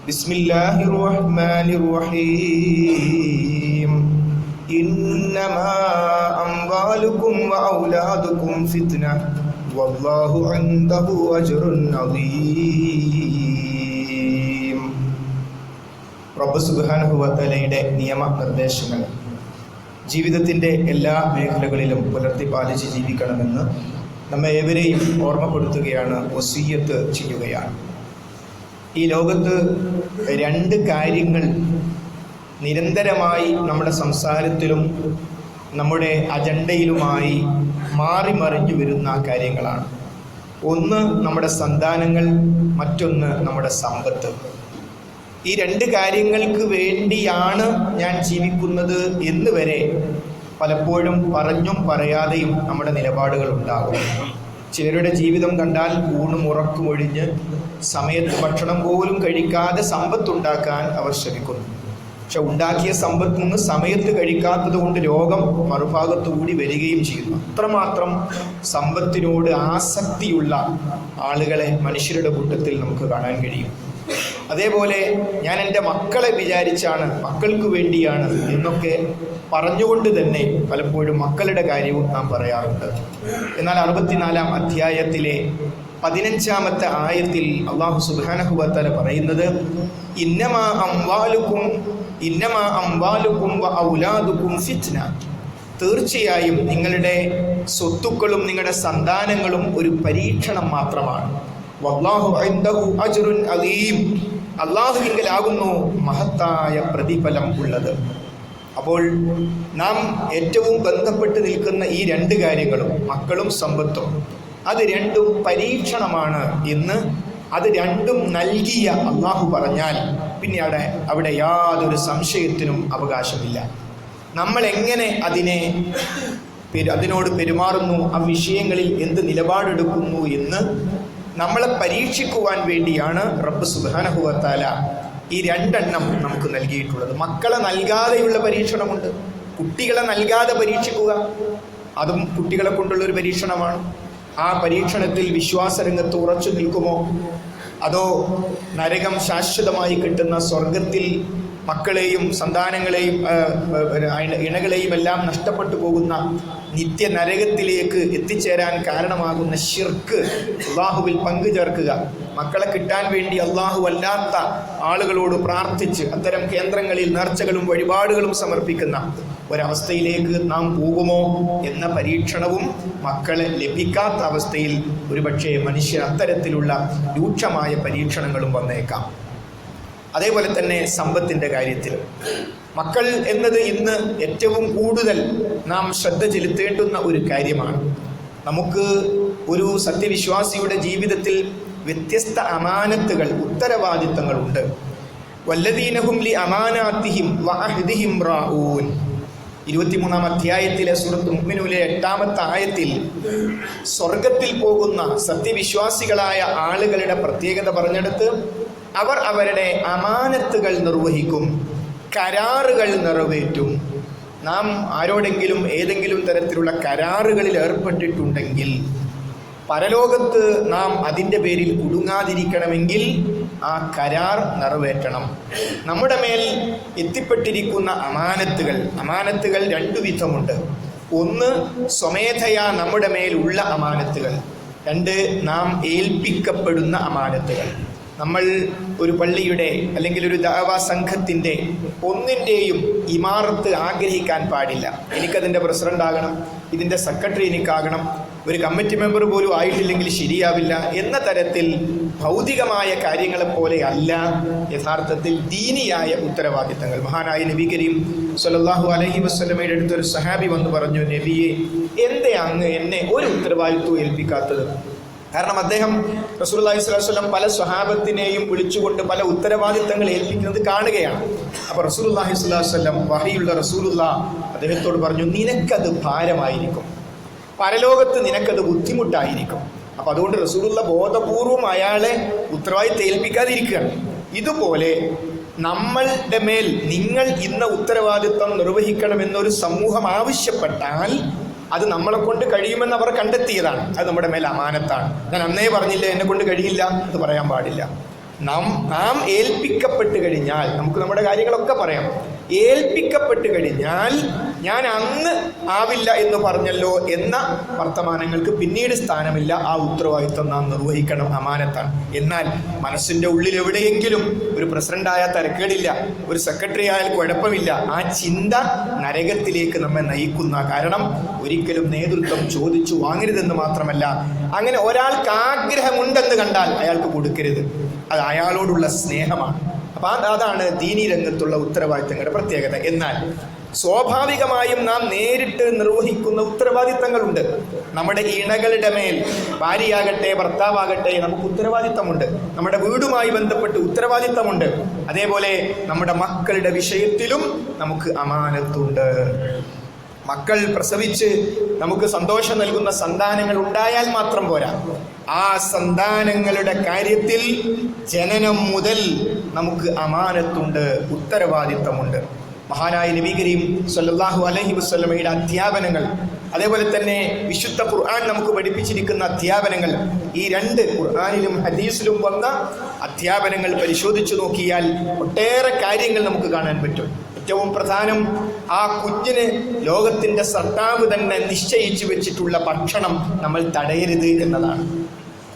ബിസ്മില്ലാഹിർ റഹ്മാനിർ റഹീം. ഇന്നമാ അംവാലുകും വഔലാദുകും ഫിത്ന വല്ലാഹു ഇൻദഹു അജ്റുൻ അദീം. റബ്ബ് സുബ്ഹാനഹു വ തആലയുടെ നിയമനിർദ്ദേശങ്ങൾ ജീവിതത്തിൻ്റെ എല്ലാ മേഖലകളിലും പുലർത്തി പാലിച്ച് ജീവിക്കണമെന്ന് നമ്മെ ഏവരെയും ഓർമ്മപ്പെടുത്തുകയാണ്, വസിയ്യത്ത് ചെയ്യുകയാണ്. ഈ ലോകത്ത് രണ്ട് കാര്യങ്ങൾ നിരന്തരമായി നമ്മുടെ സംസാരത്തിലും നമ്മുടെ അജണ്ടയിലുമായി മാറി മറിഞ്ഞു വരുന്ന കാര്യങ്ങളാണ്. ഒന്ന് നമ്മുടെ സന്താനങ്ങൾ, മറ്റൊന്ന് നമ്മുടെ സമ്പത്ത്. ഈ രണ്ട് കാര്യങ്ങൾക്ക് വേണ്ടിയാണ് ഞാൻ ജീവിക്കുന്നത് എന്ന് വരെ പലപ്പോഴും പറഞ്ഞും പറയാതെയും നമ്മുടെ നിലപാടുകൾ ഉണ്ടാകും. ചിലരുടെ ജീവിതം കണ്ടാൽ ഊണും ഉറക്കും ഒഴിഞ്ഞ് സമയത്ത് ഭക്ഷണം പോലും കഴിക്കാതെ സമ്പത്തുണ്ടാക്കാൻ അവർ ശ്രമിക്കുന്നു. പക്ഷെ ഉണ്ടാക്കിയ സമ്പത്ത് നിന്ന് സമയത്ത് കഴിക്കാത്തത് കൊണ്ട് രോഗം മറുഭാഗത്തുകൂടി വരികയും ചെയ്യുന്നു. അത്രമാത്രം സമ്പത്തിനോട് ആസക്തിയുള്ള ആളുകളെ മനുഷ്യരുടെ കൂട്ടത്തിൽ നമുക്ക് കാണാൻ കഴിയും. അതേപോലെ ഞാൻ എൻ്റെ മക്കളെ വിചാരിച്ചാണ്, മക്കൾക്ക് വേണ്ടിയാണ് എന്നൊക്കെ പറഞ്ഞുകൊണ്ട് തന്നെ പലപ്പോഴും മക്കളുടെ കാര്യവും നാം പറയാറുണ്ട്. എന്നാൽ 64-ാം അധ്യായത്തിലെ 15-ാമത്തെ ആയത്തിൽ അല്ലാഹു സുബ്ഹാനഹു വ തആല പറയുന്നത്, ഇന്നമാ അംവാലുകും വ ഔലാദുകും ഫിത്ന. തീർച്ചയായും നിങ്ങളുടെ സ്വത്തുക്കളും നിങ്ങളുടെ സന്താനങ്ങളും ഒരു പരീക്ഷണം മാത്രമാണ്. വല്ലാഹു ഇൻദഹു അജ്റുൻ അദീം. അല്ലാഹുവിങ്കലാകുന്നു മഹത്തായ പ്രതിഫലം ഉള്ളത്. അപ്പോൾ നാം ഏറ്റവും ബന്ധപ്പെട്ട് നിൽക്കുന്ന ഈ രണ്ട് കാര്യങ്ങളും, മക്കളും സമ്പത്തും, അത് രണ്ടും പരീക്ഷണമാണ് എന്ന് അത് രണ്ടും നൽകിയ അല്ലാഹു പറഞ്ഞാൽ പിന്നെ അവിടെ യാതൊരു സംശയത്തിനും അവകാശമില്ല. നമ്മൾ എങ്ങനെ അതിനോട് പെരുമാറുന്നു, ആ വിഷയങ്ങളിൽ എന്ത് നിലപാടെടുക്കുന്നു എന്ന് നമ്മളെ പരീക്ഷിക്കുവാൻ വേണ്ടിയാണ് റബ്ബ് സുബ്ഹാനഹു വ തആല ഈ രണ്ടെണ്ണം നമുക്ക് നൽകിയിട്ടുള്ളത്. മക്കളെ നൽകാതെയുള്ള പരീക്ഷണമുണ്ട്, കുട്ടികളെ നൽകാതെ പരീക്ഷിക്കുക, അതും കുട്ടികളെ കൊണ്ടുള്ളൊരു പരീക്ഷണമാണ്. ആ പരീക്ഷണത്തിൽ വിശ്വാസരംഗത്ത് ഉറച്ചു നിൽക്കുമോ, അതോ നരകം ശാശ്വതമായി കിട്ടുന്ന സ്വർഗത്തിൽ മക്കളെയും സന്താനങ്ങളെയും ഇണകളെയും എല്ലാം നഷ്ടപ്പെട്ടു പോകുന്ന നിത്യ നരകത്തിലേക്ക് എത്തിച്ചേരാൻ കാരണമാകുന്ന ശിർക്ക്, അള്ളാഹുവിൽ പങ്കു ചേർക്കുക, മക്കളെ കിട്ടാൻ വേണ്ടി അള്ളാഹു അല്ലാത്ത ആളുകളോട് പ്രാർത്ഥിച്ച് അത്തരം കേന്ദ്രങ്ങളിൽ നേർച്ചകളും വഴിപാടുകളും സമർപ്പിക്കുന്ന ഒരവസ്ഥയിലേക്ക് നാം പോകുമോ എന്ന പരീക്ഷണവും മക്കളെ ലഭിക്കാത്ത അവസ്ഥയിൽ ഒരുപക്ഷെ മനുഷ്യർ അത്തരത്തിലുള്ള രൂക്ഷമായ പരീക്ഷണങ്ങളും വന്നേക്കാം. അതേപോലെ തന്നെ സമ്പത്തിൻ്റെ കാര്യത്തിൽ മക്കൾ എന്നത് ഇന്ന് ഏറ്റവും കൂടുതൽ നാം ശ്രദ്ധ ചെലുത്തേണ്ടുന്ന ഒരു കാര്യമാണ്. നമുക്ക് ഒരു സത്യവിശ്വാസിയുടെ ജീവിതത്തിൽ വ്യത്യസ്ത അമാനത്തുകൾ, ഉത്തരവാദിത്തങ്ങളുണ്ട്. വല്ലദീനഹും ലി അമാനാത്തിഹിം വഅഹ്ദിഹിം റാഊൻ. 23-ാം അധ്യായത്തിലെ സൂറത്ത് മുഅ്മിനൂനിലെ 8-ാമത്തെ ആയത്തിൽ സ്വർഗത്തിൽ പോകുന്ന സത്യവിശ്വാസികളായ ആളുകളുടെ പ്രത്യേകത പറഞ്ഞെടുത്ത് അവർ അവരുടെ അമാനത്തുകൾ നിർവഹിക്കും, കരാറുകൾ നിറവേറ്റും. നാം ആരോടെങ്കിലും ഏതെങ്കിലും തരത്തിലുള്ള കരാറുകളിൽ ഏർപ്പെട്ടിട്ടുണ്ടെങ്കിൽ പരലോകത്ത് നാം അതിൻ്റെ പേരിൽ കുടുങ്ങാതിരിക്കണമെങ്കിൽ ആ കരാർ നിറവേറ്റണം. നമ്മുടെ മേൽ എത്തിപ്പെട്ടിരിക്കുന്ന അമാനത്തുകൾ രണ്ടു വിധമുണ്ട്. ഒന്ന് സ്വമേധയാ നമ്മുടെ മേലുള്ള അമാനത്തുകൾ, രണ്ട് നാം ഏൽപ്പിക്കപ്പെടുന്ന അമാനത്തുകൾ. നമ്മൾ ഒരു പള്ളിയുടെ അല്ലെങ്കിൽ ഒരു ദഅവാ സംഘത്തിൻ്റെ ഒന്നിൻ്റെയും ഇമാറത്ത് ആഗ്രഹിക്കാൻ പാടില്ല. എനിക്കതിൻ്റെ പ്രസിഡന്റ് ആകണം, ഇതിൻ്റെ സെക്രട്ടറി എനിക്കാകണം, ഒരു കമ്മിറ്റി മെമ്പർ പോലും ആയിട്ടില്ലെങ്കിൽ ശരിയാവില്ല എന്ന തരത്തിൽ ഭൗതികമായ കാര്യങ്ങളെപ്പോലെ അല്ല യഥാർത്ഥത്തിൽ ദീനിയായ ഉത്തരവാദിത്തങ്ങൾ. മഹാനായ നബി കരീം സ്വല്ലല്ലാഹു അലൈഹി വസല്ലമയുടെ അടുത്തൊരു സഹാബി വന്ന് പറഞ്ഞു, നബിയെ, എന്തേ അങ്ങ് എന്നെ ഒരു ഉത്തരവാദിത്വം ഏൽപ്പിക്കാത്തത്? കാരണം അദ്ദേഹം റസൂലുള്ളാഹി സ്വല്ലല്ലാഹു അലൈഹി വസല്ലം പല സ്വഹാബത്തിനെയും വിളിച്ചുകൊണ്ട് പല ഉത്തരവാദിത്തങ്ങൾ ഏൽപ്പിക്കുന്നത് കാണുകയാണ്. അപ്പോൾ റസൂലുള്ളാഹി സ്വല്ലല്ലാഹു അലൈഹി വസല്ലം, വഹിയുള്ള റസൂലുള്ളാഹ് അദ്ദേഹത്തോട് പറഞ്ഞു, നിനക്കത് ഭാരമായിരിക്കും, പരലോകത്ത് നിനക്കത് ബുദ്ധിമുട്ടായിരിക്കും. അപ്പം അതുകൊണ്ട് റസൂലുള്ളാഹ് ബോധപൂർവം അയാളെ ഉത്തരവാദിത്തം ഏൽപ്പിക്കാതിരിക്കുകയാണ്. ഇതുപോലെ നമ്മളുടെ മേൽ നിങ്ങൾ ഇന്ന ഉത്തരവാദിത്വം നിർവഹിക്കണമെന്നൊരു സമൂഹം ആവശ്യപ്പെട്ടാൽ അത് നമ്മളെ കൊണ്ട് കഴിയുമെന്ന് അവർ കണ്ടെത്തിയതാണ്. അത് നമ്മുടെ മേൽ അമാനത്താണ്. ഞാൻ അന്നേ പറഞ്ഞില്ല എന്നെ കൊണ്ട് കഴിയില്ല, അത് പറയാൻ പാടില്ല. നാം ഏൽപ്പിക്കപ്പെട്ട് കഴിഞ്ഞാൽ നമുക്ക് നമ്മുടെ കാര്യങ്ങളൊക്കെ പറയാം. ഏൽപ്പിക്കപ്പെട്ട് കഴിഞ്ഞാൽ ഞാൻ അന്ന് ആവില്ല എന്ന് പറഞ്ഞല്ലോ എന്ന വർത്തമാനങ്ങൾക്ക് പിന്നീട് സ്ഥാനമില്ല. ആ ഉത്തരവാദിത്വം നാം നിർവഹിക്കണം, അമാനത്താണ്. എന്നാൽ മനസ്സിൻ്റെ ഉള്ളിൽ എവിടെയെങ്കിലും ഒരു പ്രസിഡന്റായാൽ തരക്കേടില്ല, ഒരു സെക്രട്ടറി ആയാൽ കുഴപ്പമില്ല, ആ ചിന്ത നരകത്തിലേക്ക് നമ്മെ നയിക്കുന്ന. കാരണം ഒരിക്കലും നേതൃത്വം ചോദിച്ചു വാങ്ങരുതെന്ന് മാത്രമല്ല, അങ്ങനെ ഒരാൾക്ക് ആഗ്രഹമുണ്ടെന്ന് കണ്ടാൽ അയാൾക്ക് കൊടുക്കരുത്. അത് അയാളോടുള്ള സ്നേഹമാണ്. അപ്പം അതാണ് ദീനീ രംഗത്തുള്ള ഉത്തരവാദിത്തങ്ങളുടെ പ്രത്യേകത. എന്നാൽ സ്വാഭാവികമായും നാം നേരിട്ട് നിർവഹിക്കുന്ന ഉത്തരവാദിത്തങ്ങളുണ്ട്. നമ്മുടെ ഇണകളുടെ മേൽ, ഭാര്യയാകട്ടെ ഭർത്താവാകട്ടെ, നമുക്ക് ഉത്തരവാദിത്തമുണ്ട്. നമ്മുടെ വീടുമായി ബന്ധപ്പെട്ട് ഉത്തരവാദിത്തമുണ്ട്. അതേപോലെ നമ്മുടെ മക്കളുടെ വിഷയത്തിലും നമുക്ക് അമാനത്തുണ്ട്. മക്കൾ പ്രസവിച്ച് നമുക്ക് സന്തോഷം നൽകുന്ന സന്താനങ്ങൾ ഉണ്ടായാൽ മാത്രം പോരാ, ആ സന്താനങ്ങളുടെ കാര്യത്തിൽ ജനനം മുതൽ നമുക്ക് അമാനത്തുണ്ട്, ഉത്തരവാദിത്തമുണ്ട്. മഹാനായ നബി കരീം സ്വല്ലല്ലാഹു അലൈഹി വസല്ലമയുടെ അധ്യാപനങ്ങൾ, അതേപോലെ തന്നെ വിശുദ്ധ ഖുർആൻ നമുക്ക് പഠിപ്പിച്ചിരിക്കുന്ന അധ്യാപനങ്ങൾ, ഈ രണ്ട് ഖുർആനിലും ഹദീസിലും വന്ന അധ്യാപനങ്ങൾ പരിശോധിച്ചു നോക്കിയാൽ ഒട്ടേറെ കാര്യങ്ങൾ നമുക്ക് കാണാൻ പറ്റും. ഏറ്റവും പ്രധാനം, ആ കുഞ്ഞിന് ലോകത്തിൻ്റെ സർട്ടാവ് തന്നെ നിശ്ചയിച്ചു വെച്ചിട്ടുള്ള ഭക്ഷണം നമ്മൾ തടയരുത് എന്നതാണ്.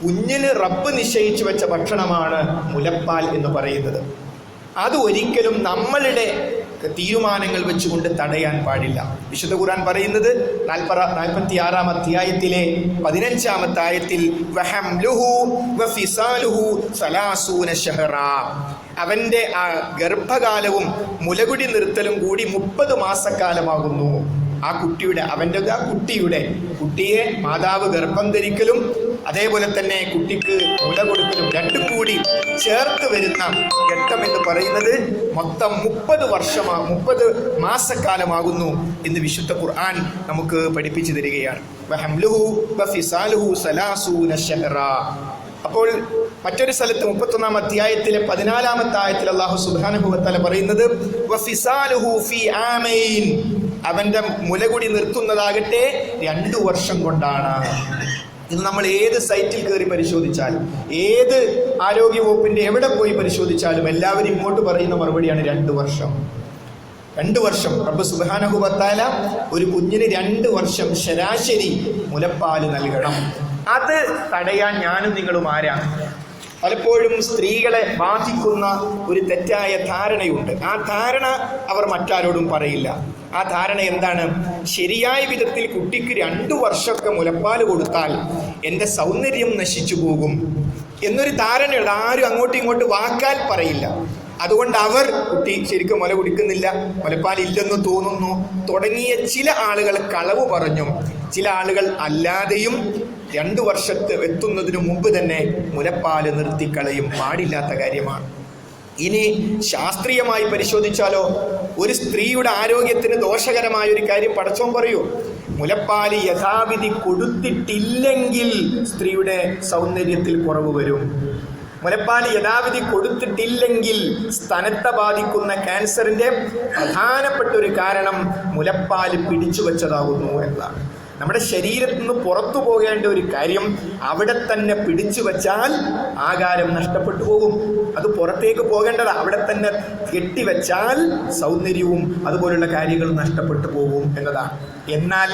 കുഞ്ഞിന് റബ്ബ് നിശ്ചയിച്ചു വെച്ച ഭക്ഷണമാണ് മുലപ്പാൽ എന്ന് പറയുന്നത്. അത് ഒരിക്കലും നമ്മളുടെ തീരുമാനങ്ങൾ വെച്ചുകൊണ്ട് തടയാൻ പാടില്ല. വിശുദ്ധ ഖുർആൻ പറയുന്നത് 46-ാം അധ്യായത്തിലെ 15-ാമത്തെ ആയത്തിൽ വഹംലുഹു വഫിസാലുഹു 30 ശഹറാ, അവൻ്റെ ആ ഗർഭകാലവും മുലകുടി നിർത്തലും കൂടി 30 മാസക്കാലമാകുന്നു. ആ കുട്ടിയെ മാതാവ് ഗർഭം ധരിക്കലും അതേപോലെ തന്നെ കുട്ടിക്ക് മുല കൊടുക്കലും രണ്ടും കൂടി ചേർത്ത് വരുന്ന ഘട്ടം എന്ന് പറയുന്നത് മൊത്തം 30 മാസക്കാലമാകുന്നു എന്ന് വിശുദ്ധ ഖുർആൻ നമുക്ക് പഠിപ്പിച്ചു തരികയാണ്. വഹംലുഹു വഫിസാലുഹു 30 ശഹറാ. അപ്പോൾ മറ്റൊരു സ്ഥലത്ത് 31-ാം അധ്യായത്തിലെ 14-ാമത്തെ ആയത്തിൽ അല്ലാഹു സുബ്ഹാനഹു വ തആല പറയുന്നത് വഫിസാലുഹു ഫീ ആമൈൻ, അവൻ്റെ മുലകുടി നിർത്തുന്നതാകട്ടെ 2 വർഷം കൊണ്ടാണ്. ഇത് നമ്മൾ ഏത് സൈറ്റിൽ കയറി പരിശോധിച്ചാലും, ഏത് ആരോഗ്യവകുപ്പിൻ്റെ എവിടെ പോയി പരിശോധിച്ചാലും എല്ലാവരും ഇങ്ങോട്ട് പറയുന്ന മറുപടിയാണ് 2 വർഷം. 2 വർഷം റബ്ബ് സുബ്ഹാനഹു വ തആല ഒരു കുഞ്ഞിന് 2 വർഷം ശരാശരി മുലപ്പാല് നൽകണം. അത് തടയാൻ ഞാനും നിങ്ങളും ആരാണ്? പലപ്പോഴും സ്ത്രീകളെ ബാധിക്കുന്ന ഒരു തെറ്റായ ധാരണയുണ്ട്. ആ ധാരണ അവർ മറ്റാരോടും പറയില്ല. ആ ധാരണ എന്താണ്? ശരിയായ വിധത്തിൽ കുട്ടിക്ക് 2 വർഷമൊക്കെ മുലപ്പാൽ കൊടുത്താൽ എൻ്റെ സൗന്ദര്യം നശിച്ചു പോകും എന്നൊരു ധാരണയുണ്ട്. ആരും അങ്ങോട്ടും ഇങ്ങോട്ടും വാക്കാൽ പറയില്ല. അതുകൊണ്ട് അവർ കുട്ടി ശരിക്കും മുല കുടിക്കുന്നില്ല, മുലപ്പാൽ ഇല്ലെന്ന് തോന്നുന്നു തുടങ്ങിയ ചില ആളുകൾ കളവ് പറഞ്ഞും ചില ആളുകൾ അല്ലാതെയും 2 വർഷത്ത് എത്തുന്നതിന് മുമ്പ് തന്നെ മുലപ്പാല് നിർത്തിക്കളയും. പാടില്ലാത്ത കാര്യമാണ്. ഇനി ശാസ്ത്രീയമായി പരിശോധിച്ചാലോ, ഒരു സ്ത്രീയുടെ ആരോഗ്യത്തിന് ദോഷകരമായ ഒരു കാര്യം പടച്ചോൻ പറയൂ. മുലപ്പാല് യഥാവിധി കൊടുത്തിട്ടില്ലെങ്കിൽ സ്ത്രീയുടെ സൗന്ദര്യത്തിൽ കുറവ് വരും. മുലപ്പാല് യഥാവിധി കൊടുത്തിട്ടില്ലെങ്കിൽ സ്തനത്തെ ബാധിക്കുന്ന ക്യാൻസറിൻ്റെ പ്രധാനപ്പെട്ട ഒരു കാരണം മുലപ്പാല് പിടിച്ചു വച്ചതാകുന്നു എന്നതാണ്. നമ്മുടെ ശരീരത്തിൽ നിന്ന് പുറത്തു പോകേണ്ട ഒരു കാര്യം അവിടെ തന്നെ പിടിച്ചു വച്ചാൽ ആകാരം നഷ്ടപ്പെട്ടു പോകും. അത് പുറത്തേക്ക് പോകേണ്ടത് അവിടെ തന്നെ കെട്ടിവെച്ചാൽ സൗന്ദര്യവും അതുപോലുള്ള കാര്യങ്ങൾ നഷ്ടപ്പെട്ടു പോകും എന്നതാണ്. എന്നാൽ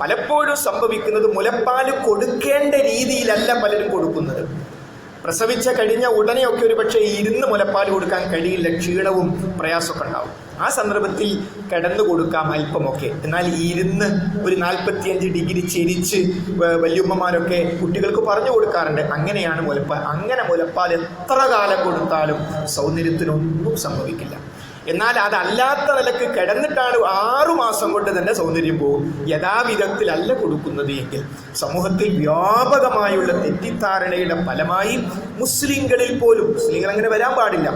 പലപ്പോഴും സംഭവിക്കുന്നത് മുലപ്പാല് കൊടുക്കേണ്ട രീതിയിലല്ല പലരും കൊടുക്കുന്നത്. പ്രസവിച്ച കഴിഞ്ഞ ഉടനെയൊക്കെ ഒരു പക്ഷേ ഇരുന്ന് മുലപ്പാൽ കൊടുക്കാൻ കഴിയില്ല, ക്ഷീണവും പ്രയാസമൊക്കെ ഉണ്ടാവും. ആ സന്ദർഭത്തിൽ കിടന്നു കൊടുക്കാം അല്പമൊക്കെ. എന്നാൽ ഇരുന്ന് ഒരു 45 ഡിഗ്രി ചെരിച്ച് വല്യമ്മമാരൊക്കെ കുട്ടികൾക്ക് പറഞ്ഞു കൊടുക്കാറുണ്ട്. അങ്ങനെയാണ് മുലപ്പാൽ. അങ്ങനെ മുലപ്പാൽ എത്ര കാലം കൊടുത്താലും സൗന്ദര്യത്തിനൊന്നും സംഭവിക്കില്ല. എന്നാൽ അതല്ലാത്ത നിലക്ക് കിടന്നിട്ടാണ് 6 മാസം കൊണ്ട് തന്നെ സൗന്ദര്യം പോകും. യഥാവിധത്തിലല്ല കൊടുക്കുന്നത് എങ്കിൽ സമൂഹത്തിൽ വ്യാപകമായുള്ള തെറ്റിദ്ധാരണയുടെ ഫലമായി മുസ്ലിങ്ങളിൽ പോലും, മുസ്ലിങ്ങൾ അങ്ങനെ വരാൻ പാടില്ല,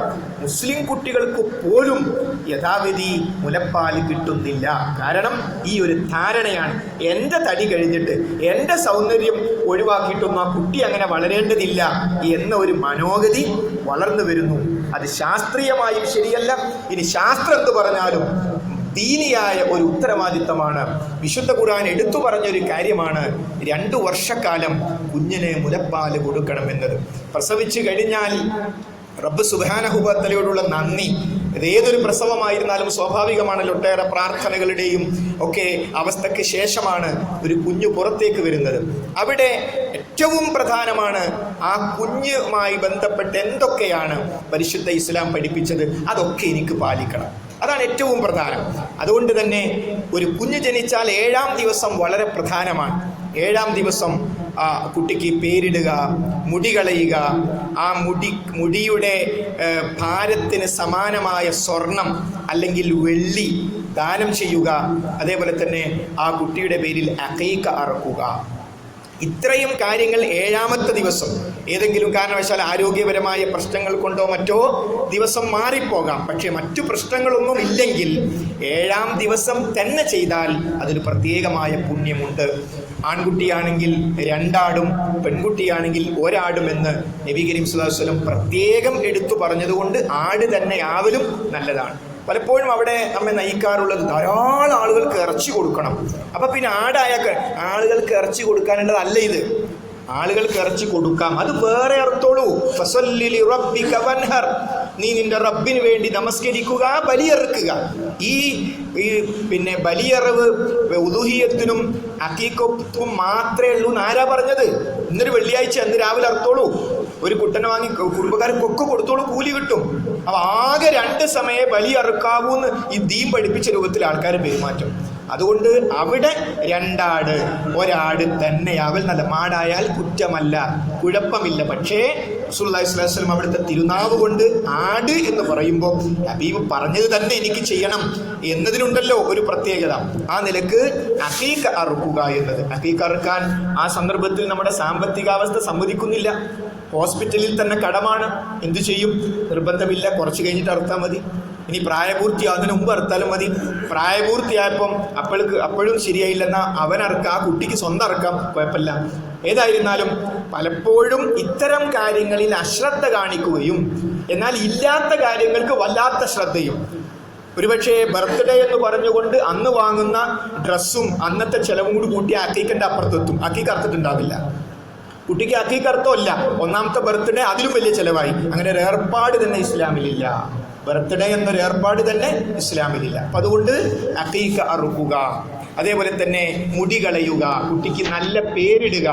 മുസ്ലിം കുട്ടികൾക്ക് പോലും യഥാവിധി മുലപ്പാല് കിട്ടുന്നില്ല. കാരണം ഈ ഒരു ധാരണയാണ്. എൻ്റെ തടി കഴിഞ്ഞിട്ട് എൻ്റെ സൗന്ദര്യം ഒഴിവാക്കിയിട്ടൊന്നും ആ കുട്ടി അങ്ങനെ വളരേണ്ടതില്ല എന്ന ഒരു മനോഗതി വളർന്നു വരുന്നു. അത് ശാസ്ത്രീയമായും ശരിയല്ല. ഇനി ശാസ്ത്രം എന്ത് പറഞ്ഞാലും ദീനിയായ ഒരു ഉത്തരവാദിത്തമാണ്. വിശുദ്ധ ഖുർആൻ എടുത്തു പറഞ്ഞൊരു കാര്യമാണ് 2 വർഷക്കാലം കുഞ്ഞിന് മുലപ്പാല് കൊടുക്കണമെന്നത്. പ്രസവിച്ചു കഴിഞ്ഞാൽ റബ്ബ് സുബ്ഹാനഹു വ തആലയോടുള്ള നന്ദി. ഏതൊരു പ്രസവമായിരുന്നാലും സ്വാഭാവികമാണല്ലോ, ഒട്ടേറെ പ്രാർത്ഥനകളുടെയും ഒക്കെ അവസ്ഥയ്ക്ക് ശേഷമാണ് ഒരു കുഞ്ഞു പുറത്തേക്ക് വരുന്നത്. അവിടെ ഏറ്റവും പ്രധാനമാണ് ആ കുഞ്ഞുമായി ബന്ധപ്പെട്ട് എന്തൊക്കെയാണ് പരിശുദ്ധ ഇസ്ലാം പഠിപ്പിച്ചത്, അതൊക്കെ എനിക്ക് പാലിക്കണം. അതാണ് ഏറ്റവും പ്രധാനം. അതുകൊണ്ട് തന്നെ ഒരു കുഞ്ഞ് ജനിച്ചാൽ 7-ാം ദിവസം വളരെ പ്രധാനമാണ്. 7-ാം ദിവസം കുട്ടിക്ക് പേരിടുക, മുടി കളയുക, ആ മുടിയുടെ ഭാരത്തിന് സമാനമായ സ്വർണം അല്ലെങ്കിൽ വെള്ളി ദാനം ചെയ്യുക, അതേപോലെ തന്നെ ആ കുട്ടിയുടെ പേരിൽ അഖീഖ അറക്കുക. ഇത്രയും കാര്യങ്ങൾ 7-ാമത്തെ ദിവസം ഏതെങ്കിലും കാരണവശാൽ ആരോഗ്യപരമായ പ്രശ്നങ്ങൾ കൊണ്ടോ മറ്റോ ദിവസം മാറിപ്പോകാം. പക്ഷെ മറ്റു പ്രശ്നങ്ങളൊന്നും ഇല്ലെങ്കിൽ 7-ാം ദിവസം തന്നെ ചെയ്താൽ അതിന് പ്രത്യേകമായ പുണ്യമുണ്ട്. ആൺകുട്ടിയാണെങ്കിൽ 2 ആടും പെൺകുട്ടിയാണെങ്കിൽ 1 ആടുമെന്ന് നബി കരീം സ്വല്ലല്ലാഹു അലൈഹി വസല്ലം പ്രത്യേകം എടുത്തു പറഞ്ഞതുകൊണ്ട് ആട് തന്നെ ആവലും നല്ലതാണ്. പലപ്പോഴും അവിടെ നമ്മെ നയിക്കാറുള്ളത് ധാരാളം ആളുകൾക്ക് ഇറച്ചി കൊടുക്കണം. അപ്പൊ പിന്നെ ആളുകൾക്ക് ഇറച്ചി കൊടുക്കാനുള്ളതല്ല ഇത്. ആളുകൾക്ക് ഇറച്ചി കൊടുക്കാം, അത് വേറെ അർത്ഥോളൂ. ഫസല്ലി ലിറബ്ബിക വൻഹർ, നീ നിന്റെ റബ്ബിന് വേണ്ടി നമസ്കരിക്കുക, ബലിയറുക്കുക. ഈ പിന്നെ ബലിയറവ് ഉദുഹിയത്തിനും അഖീഖത്തും മാത്രമേ ഉള്ളൂ എന്നാരാ പറഞ്ഞത്? ഇന്നൊരു വെള്ളിയാഴ്ച അന്ന് രാവിലെ അറുത്തോളൂ, ഒരു കുട്ടനെ വാങ്ങി കുടുംബക്കാർക്കൊക്കെ കൊടുത്തോളൂ, കൂലി കിട്ടും. അപ്പൊ ആകെ 2 സമയം ബലി അറുക്കാവൂന്ന് ഈ ദീൻ പഠിപ്പിച്ച രൂപത്തിൽ ആൾക്കാർ പെരുമാറ്റം. അതുകൊണ്ട് അവിടെ 2 ആട് 1 ആട് തന്നെയാവൽ നല്ല. മാടായാൽ കുറ്റമല്ല, കുഴപ്പമില്ല. പക്ഷേ റസൂലുള്ളാഹി സ്വല്ലല്ലാഹു അലൈഹി വസല്ലം അവിടുത്തെ തിരുനാവ് കൊണ്ട് ആട് എന്ന് പറയുമ്പോൾ ഹബീബ് പറഞ്ഞത് തന്നെ എനിക്ക് ചെയ്യണം എന്നതിനുണ്ടല്ലോ ഒരു പ്രത്യേകത. ആ നിലക്ക് അഖീഖ അറുക്കുക എന്നത്. അഖീഖ അറുക്കാൻ ആ സന്ദർഭത്തിൽ നമ്മുടെ സാമ്പത്തികാവസ്ഥ സമ്മതിക്കുന്നില്ല. ഹോസ്പിറ്റലിൽ തന്നെ കടമാണ്. എന്തു ചെയ്യും? നിർബന്ധമില്ല, കുറച്ച് കഴിഞ്ഞിട്ട് അറുത്താൽ മതി. ഇനി പ്രായപൂർത്തിയാകുന്നതിന് മുമ്പ് അറുത്താലും മതി. പ്രായപൂർത്തിയായപ്പം അപ്പോഴും ശരിയായില്ലെന്നാ അവൻ അറുക്കാം, ആ കുട്ടിക്ക് സ്വന്തം അറുക്കാം, കുഴപ്പമില്ല. ഏതായിരുന്നാലും പലപ്പോഴും ഇത്തരം കാര്യങ്ങളിൽ അശ്രദ്ധ കാണിക്കുകയും എന്നാൽ ഇല്ലാത്ത കാര്യങ്ങൾക്ക് വല്ലാത്ത ശ്രദ്ധയും. ഒരുപക്ഷെ ബർത്ത്ഡേ എന്ന് പറഞ്ഞുകൊണ്ട് അന്ന് വാങ്ങുന്ന ഡ്രസ്സും അന്നത്തെ ചെലവും കൂടി കൂട്ടി അഖീഖന്റെ അപ്പുറത്തെത്തും. അഖീഖ അറുത്തിട്ടുണ്ടാവില്ല. കുട്ടിക്ക് അഖീഖ അർത്ഥമല്ല, 1ാമത്തെ ബർത്ത്ഡേ അതിലും വലിയ ചെലവായി. അങ്ങനെ ഒരു ഏർപ്പാട് തന്നെ ഇസ്ലാമിലില്ല. ബർത്ത്ഡേ എന്നൊരു ഏർപ്പാട് തന്നെ ഇസ്ലാമിലില്ല. അപ്പം അതുകൊണ്ട് അഖീഖ അറുക്കുക, അതേപോലെ തന്നെ മുടി കളയുക, കുട്ടിക്ക് നല്ല പേരിടുക.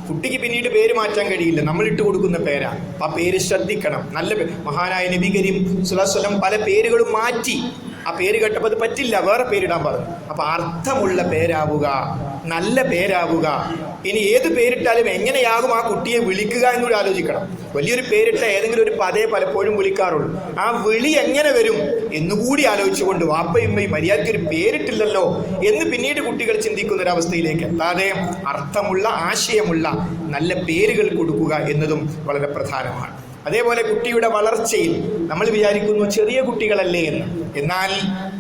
കുട്ടിക്ക് പിന്നീട് പേര് മാറ്റാൻ കഴിയില്ല, നമ്മൾ ഇട്ട് കൊടുക്കുന്ന പേരാ. ആ പേര് ശ്രദ്ധിക്കണം. നല്ല മഹാനായ നബി കരീം സ്വല്ലല്ലാഹു അലൈഹി വസല്ലം പല പേരുകളും മാറ്റി. ആ പേര് കേട്ടപ്പോൾ അത് പറ്റില്ല, വേറെ പേരിടാൻ പറഞ്ഞു. അപ്പൊ അർത്ഥമുള്ള പേരാവുക, നല്ല പേരാവുക. ഇനി ഏത് പേരിട്ടാലും എങ്ങനെയാകും ആ കുട്ടിയെ വിളിക്കുക എന്നുകൂടി ആലോചിക്കണം. വലിയൊരു പേരിട്ട ഏതെങ്കിലും ഒരു പദേ പലപ്പോഴും വിളിക്കാറുള്ളൂ. ആ വിളി എങ്ങനെ വരും എന്നുകൂടി ആലോചിച്ചുകൊണ്ട് വാപ്പയും ഉമ്മയും മര്യാദയ്ക്ക് ഒരു പേരിട്ടില്ലല്ലോ എന്ന് പിന്നീട് കുട്ടികൾ ചിന്തിക്കുന്ന ഒരവസ്ഥയിലേക്ക് എത്താതെ അർത്ഥമുള്ള ആശയമുള്ള നല്ല പേരുകൾ കൊടുക്കുക എന്നതും വളരെ പ്രധാനമാണ്. അതേപോലെ കുട്ടിയുടെ വളർച്ചയിൽ നമ്മൾ വിചാരിക്കുന്നു ചെറിയ കുട്ടികളല്ലേ എന്ന്. എന്നാൽ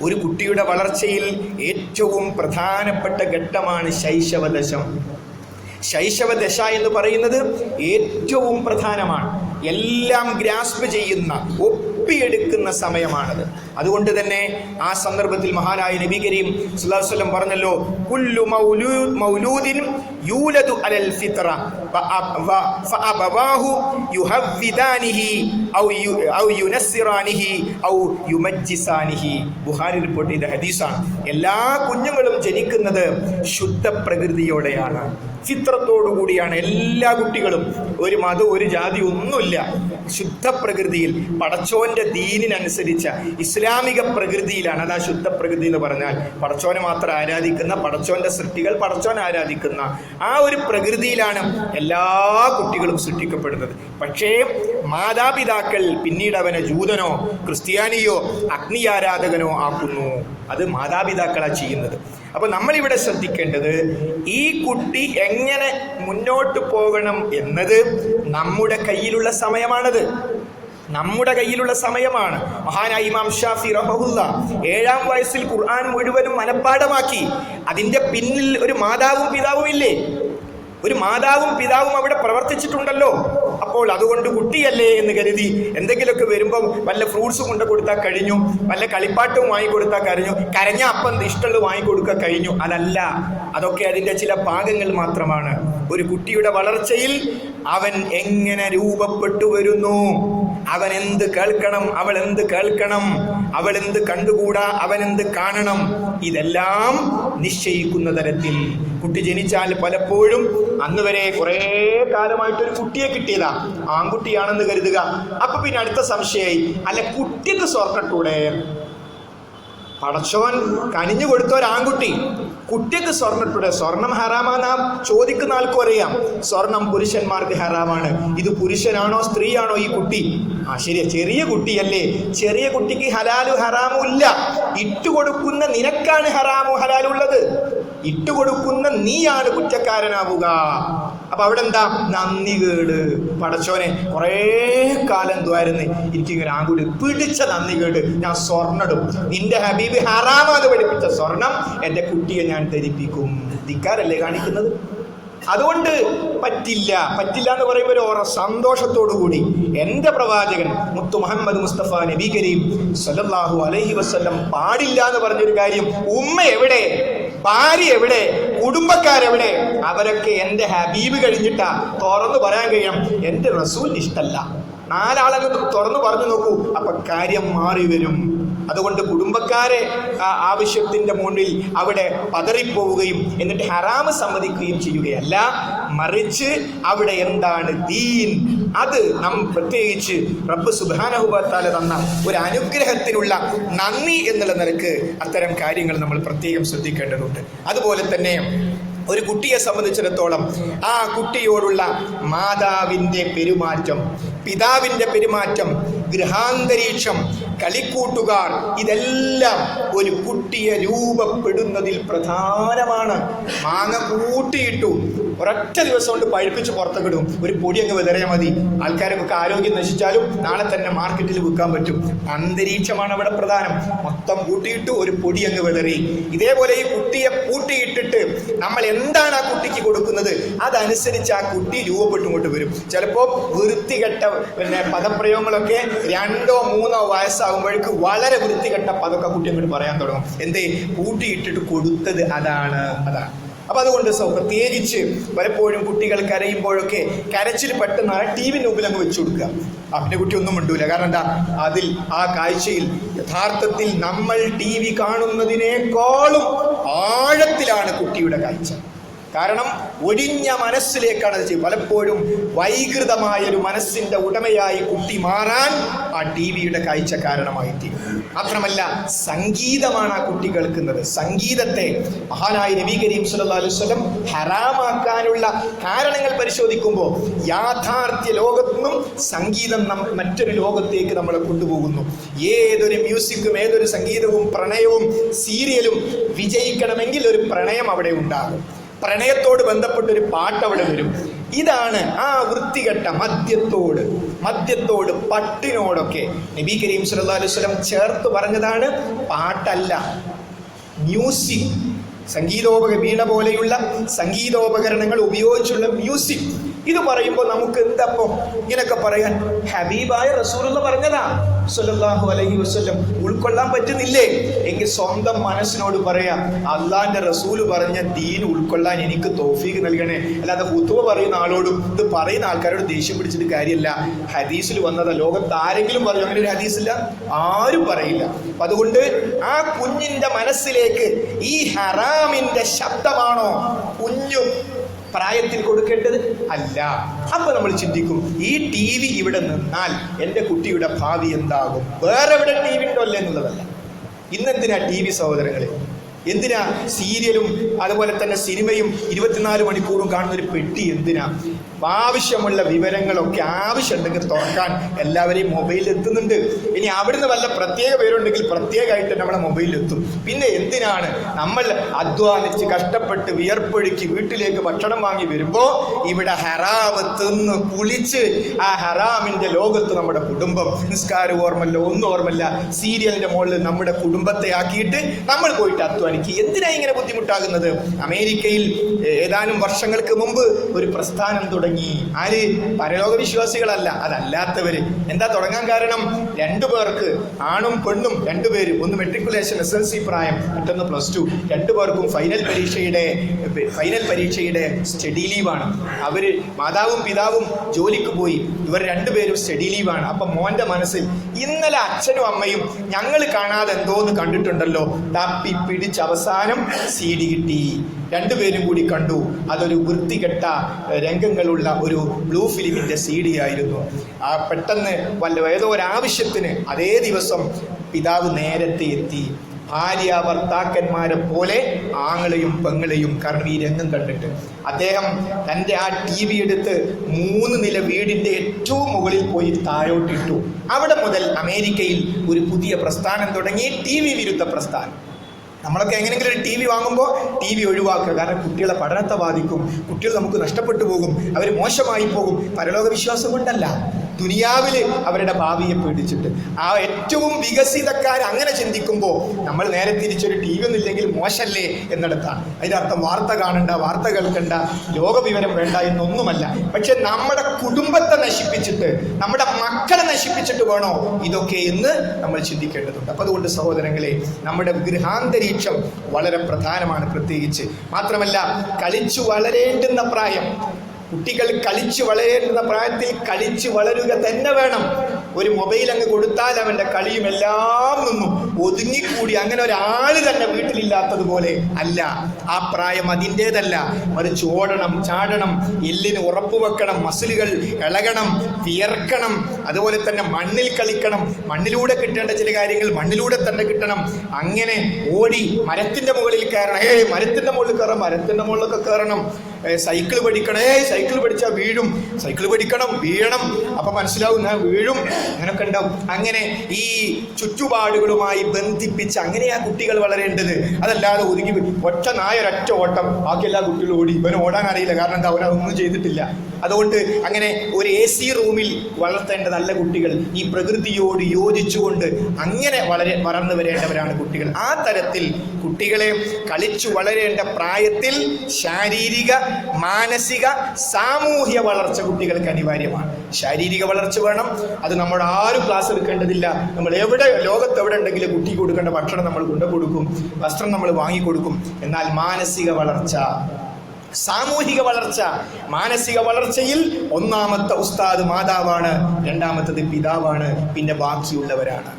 ഒരു കുട്ടിയുടെ വളർച്ചയിൽ ഏറ്റവും പ്രധാനപ്പെട്ട ഘട്ടമാണ് ശൈശവദശം. ശൈശവദശ എന്ന് പറയുന്നത് ഏറ്റവും പ്രധാനമാണ്. എല്ലാം ഗ്രാസ്പ് ചെയ്യുന്ന, ഒപ്പിയെടുക്കുന്ന സമയമാണത്. അതുകൊണ്ട് തന്നെ ആ സന്ദർഭത്തിൽ മഹാനായ നബി കരീം സ്വല്ലല്ലാഹു അലൈഹി വസല്ലം പറഞ്ഞല്ലോ, കുല്ലു മൗലൂദിൻ യൂലദു അലൽ ഫിത്ര ഫഅബവാഹു യുഹവ്വിദാനിഹി ഔ യുനസ്സിറാനിഹി ഔ യുമജ്ജിസാനിഹി. ബുഖാരി റിപ്പോർട്ട് ചെയ്ത ഹദീസാണ്. എല്ലാ കുഞ്ഞുങ്ങളും ജനിക്കുന്നത് ശുദ്ധ പ്രകൃതിയോടെയാണ്, ഫിത്രത്തോടു കൂടിയാണ്. എല്ലാ കുട്ടികളും ഒരു മതം ഒരു ജാതി ഒന്നുമില്ല, ശുദ്ധ പ്രകൃതിയിൽ പടച്ചോന്റെ ദീനിനനുസരിച്ച ഇസ്ലാമിക പ്രകൃതിയിലാണ്. അതാ ശുദ്ധ പ്രകൃതി എന്ന് പറഞ്ഞാൽ പടച്ചോനെ മാത്രം ആരാധിക്കുന്ന, പടച്ചോന്റെ സൃഷ്ടികൾ പടച്ചോനെ ആരാധിക്കുന്ന ആ ഒരു പ്രകൃതിയിലാണ് എല്ലാ കുട്ടികളും സൃഷ്ടിക്കപ്പെടുന്നത്. പക്ഷേ മാതാപിതാക്കൾ പിന്നീട് അവനെ ജൂതനോ ക്രിസ്ത്യാനിയോ അഗ്നിയാരാധകനോ ആക്കുന്നു. അത് മാതാപിതാക്കളാ ചെയ്യുന്നത്. അപ്പൊ നമ്മളിവിടെ ശ്രദ്ധിക്കേണ്ടത് ഈ കുട്ടി എങ്ങനെ മുന്നോട്ട് പോകണം എന്നത് നമ്മുടെ കയ്യിലുള്ള സമയമാണത്. നമ്മുടെ കയ്യിലുള്ള സമയമാണ്. മഹാനായ ഇമാം ഷാഫി റഹ്മഹുല്ലാഹ് 7-ാം വയസ്സിൽ ഖുർആൻ മുഴുവനും മനഃപ്പാഠമാക്കി. അതിന്റെ പിന്നിൽ ഒരു മാതാവും പിതാവും ഇല്ലേ? ഒരു മാതാവും പിതാവും അവിടെ പ്രവർത്തിച്ചിട്ടുണ്ടല്ലോ. അപ്പോൾ അതുകൊണ്ട് കുട്ടിയല്ലേ എന്ന് കരുതി എന്തെങ്കിലുമൊക്കെ വരുമ്പോൾ വല്ല ഫ്രൂട്ട്സ് കൊണ്ട് കൊടുത്താൽ കഴിഞ്ഞു, വല്ല കളിപ്പാട്ടവും വാങ്ങിക്കൊടുത്താൽ കഴിഞ്ഞു, കരഞ്ഞ അപ്പം ഇഷ്ടമുള്ളത് വാങ്ങിക്കൊടുക്കാൻ കഴിഞ്ഞു. അതല്ല, അതൊക്കെ അതിൻ്റെ ചില ഭാഗങ്ങൾ മാത്രമാണ്. ഒരു കുട്ടിയുടെ വളർച്ചയിൽ അവൻ എങ്ങനെ രൂപപ്പെട്ടു വരുന്നു, അവൻ എന്ത് കേൾക്കണം, അവൾ എന്ത് കേൾക്കണം, അവൾ എന്ത് കണ്ടുകൂടാ, അവൻ എന്ത് കാണണം, ഇതെല്ലാം നിശ്ചയിക്കുന്ന തരത്തിൽ. കുട്ടി ജനിച്ചാൽ പലപ്പോഴും അന്ന് വരെ കുറേ കാലമായിട്ടൊരു കുട്ടിയെ കിട്ടിയതാ, ആൺകുട്ടിയാണെന്ന് കരുതുക. അപ്പൊ പിന്നെ അടുത്ത സംശയമായി, അല്ല കുട്ടിക്ക് സ്വർണ്ണട്ടൂടെ? പടച്ചോൻ കനിഞ്ഞു കൊടുത്ത ഒരു ആൺകുട്ടി, കുട്ടിക്ക് സ്വർണ്ണട്ടൂടെ? സ്വർണം ഹറാമാന്നാ ചോദിക്കുന്ന ആൾക്കും അറിയാം. സ്വർണം പുരുഷന്മാർക്ക് ഹറാമാണ്. ഇത് പുരുഷനാണോ സ്ത്രീയാണോ ഈ കുട്ടി? ശരിയാ, ചെറിയ കുട്ടിയല്ലേ, ചെറിയ കുട്ടിക്ക് ഹലാലും ഹറാമും ഇല്ല. ഇട്ടുകൊടുക്കുന്ന നിനക്കാണ് ഹറാമും ഹലാലുള്ളത്. ഇട്ടുകൊടുക്കുന്ന നീയാണ് കുറ്റക്കാരനാവുക. അപ്പൊ അവിടെ എന്താ? നന്ദി കേട്. പടച്ചോനെ കുറേ കാലം ദ്വാരുന്ന് എനിക്കിങ്ങനെ ആൺകുട്ടി പിടിച്ച നന്ദി കേട്, ഞാൻ സ്വർണ്ണിടും. നിന്റെ ഹബീബ് ഹറാമാത് പഠിപ്പിച്ച സ്വർണം എന്റെ കുട്ടിയെ ഞാൻ ധരിപ്പിക്കും. ധിക്കാരല്ലേ കാണിക്കുന്നത്? അതുകൊണ്ട് പറ്റില്ല എന്ന് പറയുമ്പോൾ ഒരു സന്തോഷത്തോടു കൂടി എന്റെ പ്രവാചകൻ മുത്തു മുഹമ്മദ് മുസ്തഫ നബി കരീം സല്ലല്ലാഹു അലൈഹി വസല്ലം പാടില്ല എന്ന് പറഞ്ഞൊരു കാര്യം, ഉമ്മ എവിടെ, ഭാര്യ എവിടെ, കുടുംബക്കാരെവിടെ, അവരൊക്കെ എന്റെ ഹബീബ് കഴിഞ്ഞിട്ടാ തുറന്നു പറയാൻ കഴിയണം എന്റെ റസൂലിന് ഇഷ്ടല്ല. 4 ആളങ്ങ് തുറന്നു പറഞ്ഞു നോക്കൂ, അപ്പൊ കാര്യം മാറി വരും. അതുകൊണ്ട് കുടുംബക്കാരെ ആവശ്യത്തിന്റെ മുന്നിൽ അവിടെ പതറിപ്പോവുകയും എന്നിട്ട് ഹറാമ് സമ്മതിക്കുകയും ചെയ്യുകയല്ല, മറിച്ച് അവിടെ എന്താണ് ദീൻ, അത് പ്രത്യേകിച്ച് റബ്ബ് സുബ്ഹാനഹു വ തആല തന്ന ഒരു അനുഗ്രഹത്തിനുള്ള നന്ദി എന്നുള്ള നിലക്ക് അത്തരം കാര്യങ്ങൾ നമ്മൾ പ്രത്യേകം ശ്രദ്ധിക്കേണ്ടതുണ്ട്. അതുപോലെ തന്നെ ഒരു കുട്ടിയെ സംബന്ധിച്ചിടത്തോളം ആ കുട്ടിയോടുള്ള മാതാവിൻ്റെ പെരുമാറ്റം, പിതാവിൻ്റെ പെരുമാറ്റം, ഗൃഹാന്തരീക്ഷം, കളിക്കൂട്ടുകാർ, ഇതെല്ലാം ഒരു കുട്ടിയെ രൂപപ്പെടുന്നതിൽ പ്രധാനമാണ്. മാങ്ങ കൂട്ടിയിട്ടു ഒരൊറ്റ ദിവസം കൊണ്ട് പഴുപ്പിച്ച് പുറത്തേക്കിടും, ഒരു പൊടി അങ്ങ് വിതറിയാൽ മതി. ആൾക്കാരൊക്കെ ആരോഗ്യം നശിച്ചാലും നാളെ തന്നെ മാർക്കറ്റിൽ വിൽക്കാൻ പറ്റും. അന്തരീക്ഷമാണ് അവിടെ പ്രധാനം. മൊത്തം കൂട്ടിയിട്ട് ഒരു പൊടി അങ്ങ് വിതറി. ഇതേപോലെ ഈ കുട്ടിയെ കൂട്ടിയിട്ടിട്ട് നമ്മൾ എന്താണ് ആ കുട്ടിക്ക് കൊടുക്കുന്നത് അതനുസരിച്ച് ആ കുട്ടി രൂപപ്പെട്ടുകൊണ്ട് വരും. ചിലപ്പോൾ വൃത്തികെട്ട പദപ്രയോഗങ്ങളൊക്കെ 2 or 3 വയസ്സാകുമ്പോഴേക്ക് വളരെ വൃത്തികെട്ട പദമൊക്കെ കുട്ടി അങ്ങോട്ട് പറയാൻ തുടങ്ങും. എന്തേ? കൂട്ടിയിട്ടിട്ട് കൊടുത്തത് അതാണ്. അപ്പൊ അതുകൊണ്ട് പ്രത്യേകിച്ച് പലപ്പോഴും കുട്ടികൾ കരയുമ്പോഴൊക്കെ കരച്ചിൽ പെട്ടെന്ന് TV മുമ്പിൽ അങ്ങ് വെച്ചു കൊടുക്കുക. പിന്നെ കുട്ടി ഒന്നും മിണ്ടൂല. കാരണം എന്താ? അതിൽ ആ കാഴ്ചയിൽ യഥാർത്ഥത്തിൽ നമ്മൾ TV കാണുന്നതിനേക്കാളും ആഴത്തിലാണ് കുട്ടിയുടെ കാഴ്ച. കാരണം ഒഴിഞ്ഞ മനസ്സിലേക്കാണ് അത് ചെയ്യുന്നത്. പലപ്പോഴും വൈകൃതമായൊരു മനസ്സിന്റെ ഉടമയായി കുട്ടി മാറാൻ ആ TV-യുടെ കാഴ്ച കാരണമായി തീരും. മാത്രമല്ല സംഗീതമാണ് ആ കുട്ടി കേൾക്കുന്നത്. സംഗീതത്തെ മഹാനായ നബി കരീം സല്ലല്ലാഹു അലൈഹി വസല്ലം ഹറാമാക്കാനുള്ള കാരണങ്ങൾ പരിശോധിക്കുമ്പോൾ യാഥാർത്ഥ്യ ലോകത്തുനിന്നും സംഗീതം മറ്റൊരു ലോകത്തേക്ക് നമ്മളെ കൊണ്ടുപോകുന്നു. ഏതൊരു മ്യൂസിക്കും ഏതൊരു സംഗീതവും പ്രണയവും സീരിയലും വിജയിക്കണമെങ്കിൽ ഒരു പ്രണയം അവിടെ ഉണ്ടാകും. പ്രണയത്തോട് ബന്ധപ്പെട്ടൊരു പാട്ട് അവിടെ വരും. ഇതാണ് ആ വൃത്തികെട്ട മദ്യത്തോട് പട്ടിനോടൊക്കെ നബി കരീം സല്ലല്ലാഹു അലൈഹി വസല്ലം ചേർത്ത് പറഞ്ഞതാണ്. പാട്ടല്ല, മ്യൂസിക്, വീണ പോലെയുള്ള സംഗീതോപകരണങ്ങൾ ഉപയോഗിച്ചുള്ള മ്യൂസിക്. ഇത് പറയുമ്പോൾ നമുക്ക് എന്തപ്പം ഇങ്ങനൊക്കെ പറയാൻ? ഹബീബായ റസൂലുള്ള പറഞ്ഞതാ സല്ലല്ലാഹു അലൈഹി വസല്ലം. ഉൾക്കൊള്ളാൻ പറ്റുന്നില്ലേ? എങ്കിൽ സ്വന്തം മനസ്സിനോട് പറയാം, അള്ളാന്റെ റസൂല് പറഞ്ഞ ദീൻ ഉൾക്കൊള്ളാൻ എനിക്ക് തൗഫീഖ് നൽകണേ. അല്ലാതെ ഹുതുബ പറയുന്ന ആളോടും ഇത് പറയുന്ന ആൾക്കാരോട് ദേഷ്യം പിടിച്ചിട്ട് കാര്യമില്ല. ഹദീസിൽ വന്നതാ. ലോകത്ത് ആരെങ്കിലും പറഞ്ഞു അങ്ങനെ ഒരു ഹദീസില്ല? ആരും പറയില്ല. അപ്പൊ അതുകൊണ്ട് ആ കുഞ്ഞിന്റെ മനസ്സിലേക്ക് ഈ ഹറാമിന്റെ ശബ്ദമാണോ കുഞ്ഞു പ്രായത്തിൽ കൊടുക്കേണ്ടത്? അല്ല. അപ്പൊ നമ്മൾ ചിന്തിക്കും, ഈ TV ഇവിടെ നിന്നാൽ എൻ്റെ കുട്ടിയുടെ ഭാവി എന്താകും? വേറെ എവിടെ TV ഉണ്ടോ അല്ലേ എന്നുള്ളതല്ല. ഇന്നെന്തിനാ TV സഹോദരങ്ങളെ? എന്തിനാ സീരിയലും അതുപോലെ തന്നെ സിനിമയും 24 മണിക്കൂറും കാണുന്ന ഒരു പെട്ടി എന്തിനാ? ആവശ്യമുള്ള വിവരങ്ങളൊക്കെ ആവശ്യമുണ്ടെങ്കിൽ തുറക്കാൻ എല്ലാവരെയും മൊബൈലിൽ എത്തുന്നുണ്ട്. ഇനി അവിടുന്ന് വല്ല പ്രത്യേക പേരുണ്ടെങ്കിൽ പ്രത്യേകമായിട്ട് നമ്മുടെ മൊബൈലിൽ എത്തും. പിന്നെ എന്തിനാണ് നമ്മൾ അധ്വാനിച്ച് കഷ്ടപ്പെട്ട് വിയർപ്പൊഴുക്കി വീട്ടിലേക്ക് ഭക്ഷണം വാങ്ങി വരുമ്പോൾ ഇവിടെ ഹറാമ് തിന്ന് കുളിച്ച് ആ ഹറാമിന്റെ ലോകത്ത് നമ്മുടെ കുടുംബം, നിസ്കാരം ഓർമ്മല്ല, ഒന്നും ഓർമ്മല്ല, സീരിയലിന്റെ മുകളിൽ നമ്മുടെ കുടുംബത്തെ ആക്കിയിട്ട് നമ്മൾ പോയിട്ട് അധ്വാനിക്കും. പാലിക്കുക. എന്തിനാ ഇങ്ങനെ ബുദ്ധിമുട്ടാകുന്നത്? അമേരിക്കയിൽ ഏതാനും വർഷങ്ങൾക്ക് മുമ്പ് ഒരു പ്രസ്ഥാനം തുടങ്ങി. ആര്? പരലോക വിശ്വാസികളല്ല, അതല്ലാത്തവര്. എന്താ തുടങ്ങാൻ കാരണം? 2 പേർക്ക്, ആണും പെണ്ണും 2 പേരും, ഒന്ന് മെട്രിക്കുലേഷൻ SLC പ്രായം, മറ്റൊന്ന് +2, 2 പേർക്കും ഫൈനൽ പരീക്ഷയുടെ സ്റ്റഡി ലീവാണ്. അവര് മാതാവും പിതാവും ജോലിക്ക് പോയി, ഇവർ 2 പേരും സ്റ്റഡി ലീവാണ്. അപ്പൊ മോന്റെ മനസ്സിൽ ഇന്നലെ അച്ഛനും അമ്മയും ഞങ്ങൾ കാണാതെ എന്തോന്ന് കണ്ടിട്ടുണ്ടല്ലോ, തപ്പി പിടിച്ച് അവസാനം CD കിട്ടി. 2 പേരും കൂടി കണ്ടു. അതൊരു വൃത്തികെട്ട രംഗങ്ങളുള്ള ഒരു ബ്ലൂ ഫിലിമിന്റെ CD ആയിരുന്നു. പെട്ടെന്ന് ഏതോ ഒരാവശ്യത്തിന് അതേ ദിവസം പിതാവ് നേരത്തെ എത്തി. ഭാര്യ ഭർത്താക്കന്മാരെ പോലെ ആങ്ങളെയും പെങ്ങളെയും, കാരണം ഈ രംഗം കണ്ടിട്ട് അദ്ദേഹം തൻ്റെ ആ TV എടുത്ത് 3 നില വീടിൻ്റെ ഏറ്റവും മുകളിൽ പോയി താഴോട്ടിട്ടു. അവിടെ മുതൽ അമേരിക്കയിൽ ഒരു പുതിയ പ്രസ്ഥാനം തുടങ്ങി, TV വിരുദ്ധ പ്രസ്ഥാനം. നമ്മളൊക്കെ എങ്ങനെയെങ്കിലും ഒരു TV വാങ്ങുമ്പോൾ TV ഒഴിവാക്കുക, കാരണം കുട്ടികളെ പഠനത്തെ ബാധിക്കും, കുട്ടികൾ നമുക്ക് നഷ്ടപ്പെട്ടു പോകും, അവർ മോശമായി പോകും. പരലോക വിശ്വാസം കൊണ്ടല്ല, ദുനിയാവിൽ അവരുടെ ഭാവിയെ പേടിച്ചിട്ട്. ആ ഏറ്റവും വികസിതക്കാർ അങ്ങനെ ചിന്തിക്കുമ്പോൾ നമ്മൾ നേരെ തിരിച്ചൊരു TV ഒന്നും ഇല്ലെങ്കിൽ മോശമല്ലേ എന്നിടത്താണ്. അതിൻ്റെ അർത്ഥം വാർത്ത കാണണ്ട, വാർത്ത കേൾക്കണ്ട, ലോകവിവരം വേണ്ട എന്നൊന്നുമല്ല. പക്ഷെ നമ്മുടെ കുടുംബത്തെ നശിപ്പിച്ചിട്ട്, നമ്മുടെ മക്കളെ നശിപ്പിച്ചിട്ട് വേണോ ഇതൊക്കെ എന്ന് നമ്മൾ ചിന്തിക്കേണ്ടതുണ്ട്. അപ്പം അതുകൊണ്ട് സഹോദരങ്ങളെ, നമ്മുടെ ഗൃഹാന്തരീക്ഷം വളരെ പ്രധാനമാണ്. പ്രത്യേകിച്ച് മാത്രമല്ല, കളിച്ചു വളരേണ്ടുന്ന പ്രായം, കുട്ടികൾ കളിച്ചു വളരേണ്ടുന്ന പ്രായത്തിൽ കളിച്ചു വളരുക തന്നെ വേണം. ഒരു മൊബൈൽ അങ്ങ് കൊടുത്താൽ അവൻ്റെ കളിയും എല്ലാം നിന്നും ഒതുങ്ങിക്കൂടി അങ്ങനെ ഒരാൾ തന്നെ വീട്ടിലില്ലാത്തതുപോലെ അല്ല. ആ പ്രായം അതിൻ്റേതല്ല, മറിച്ച് ഓടണം, ചാടണം, എല്ലിന് ഉറപ്പ് വെക്കണം, മസിലുകൾ ഇളകണം, വിയർക്കണം, അതുപോലെ തന്നെ മണ്ണിൽ കളിക്കണം, മണ്ണിലൂടെ കിട്ടേണ്ട ചില കാര്യങ്ങൾ മണ്ണിലൂടെ തന്നെ കിട്ടണം. അങ്ങനെ ഓടി മരത്തിൻ്റെ മുകളിൽ കയറണം, മരത്തിൻ്റെ മുകളിൽ കയറാം, മരത്തിൻ്റെ മുകളിലൊക്കെ കയറണം. സൈക്കിൾ പഠിക്കണേ, സൈക്കിൾ പഠിച്ചാൽ വീഴും, സൈക്കിൾ പഠിക്കണം, വീഴണം, അപ്പൊ മനസ്സിലാവും ഞാൻ വീഴും, അങ്ങനൊക്കെ ഉണ്ടാവും. അങ്ങനെ ഈ ചുറ്റുപാടുകളുമായി ബന്ധിപ്പിച്ച് അങ്ങനെയാ കുട്ടികൾ വളരേണ്ടത്. അതല്ലാതെ ഒതുങ്ങി ഒറ്റ ഒരൊറ്റ ഓട്ടം, ബാക്കി എല്ലാ കുട്ടികളും ഓടി, ഇവന് ഓടാൻ അറിയില്ല, കാരണം എന്താ, അവനതൊന്നും ചെയ്തിട്ടില്ല. അതുകൊണ്ട് അങ്ങനെ ഒരു AC റൂമിൽ വളർത്തേണ്ട നല്ല കുട്ടികൾ ഈ പ്രകൃതിയോട് യോജിച്ചുകൊണ്ട് അങ്ങനെ വളർന്നു വരേണ്ടവരാണ് കുട്ടികൾ. ആ തരത്തിൽ കുട്ടികളെ കളിച്ചു വളരേണ്ട പ്രായത്തിൽ ശാരീരിക, മാനസിക, സാമൂഹ്യ വളർച്ച കുട്ടികൾക്ക് അനിവാര്യമാണ്. ശാരീരിക വളർച്ച വേണം, അത് നമ്മൾ ആരും ക്ലാസ് എടുക്കേണ്ടതില്ല. നമ്മൾ ലോകത്ത് എവിടെ ഉണ്ടെങ്കിലും കുട്ടിക്ക് കൊടുക്കേണ്ട ഭക്ഷണം നമ്മൾ കൊണ്ടുകൊടുക്കും, വസ്ത്രം നമ്മൾ വാങ്ങിക്കൊടുക്കും. എന്നാൽ മാനസിക വളർച്ച, സാമൂഹിക വളർച്ച, മാനസിക വളർച്ചയിൽ ഒന്നാമത്തെ ഉസ്താദ് മാതാവാണ്, രണ്ടാമത്തത് പിതാവാണ്, പിന്നെ ബാക്കിയുള്ളവരാണ്.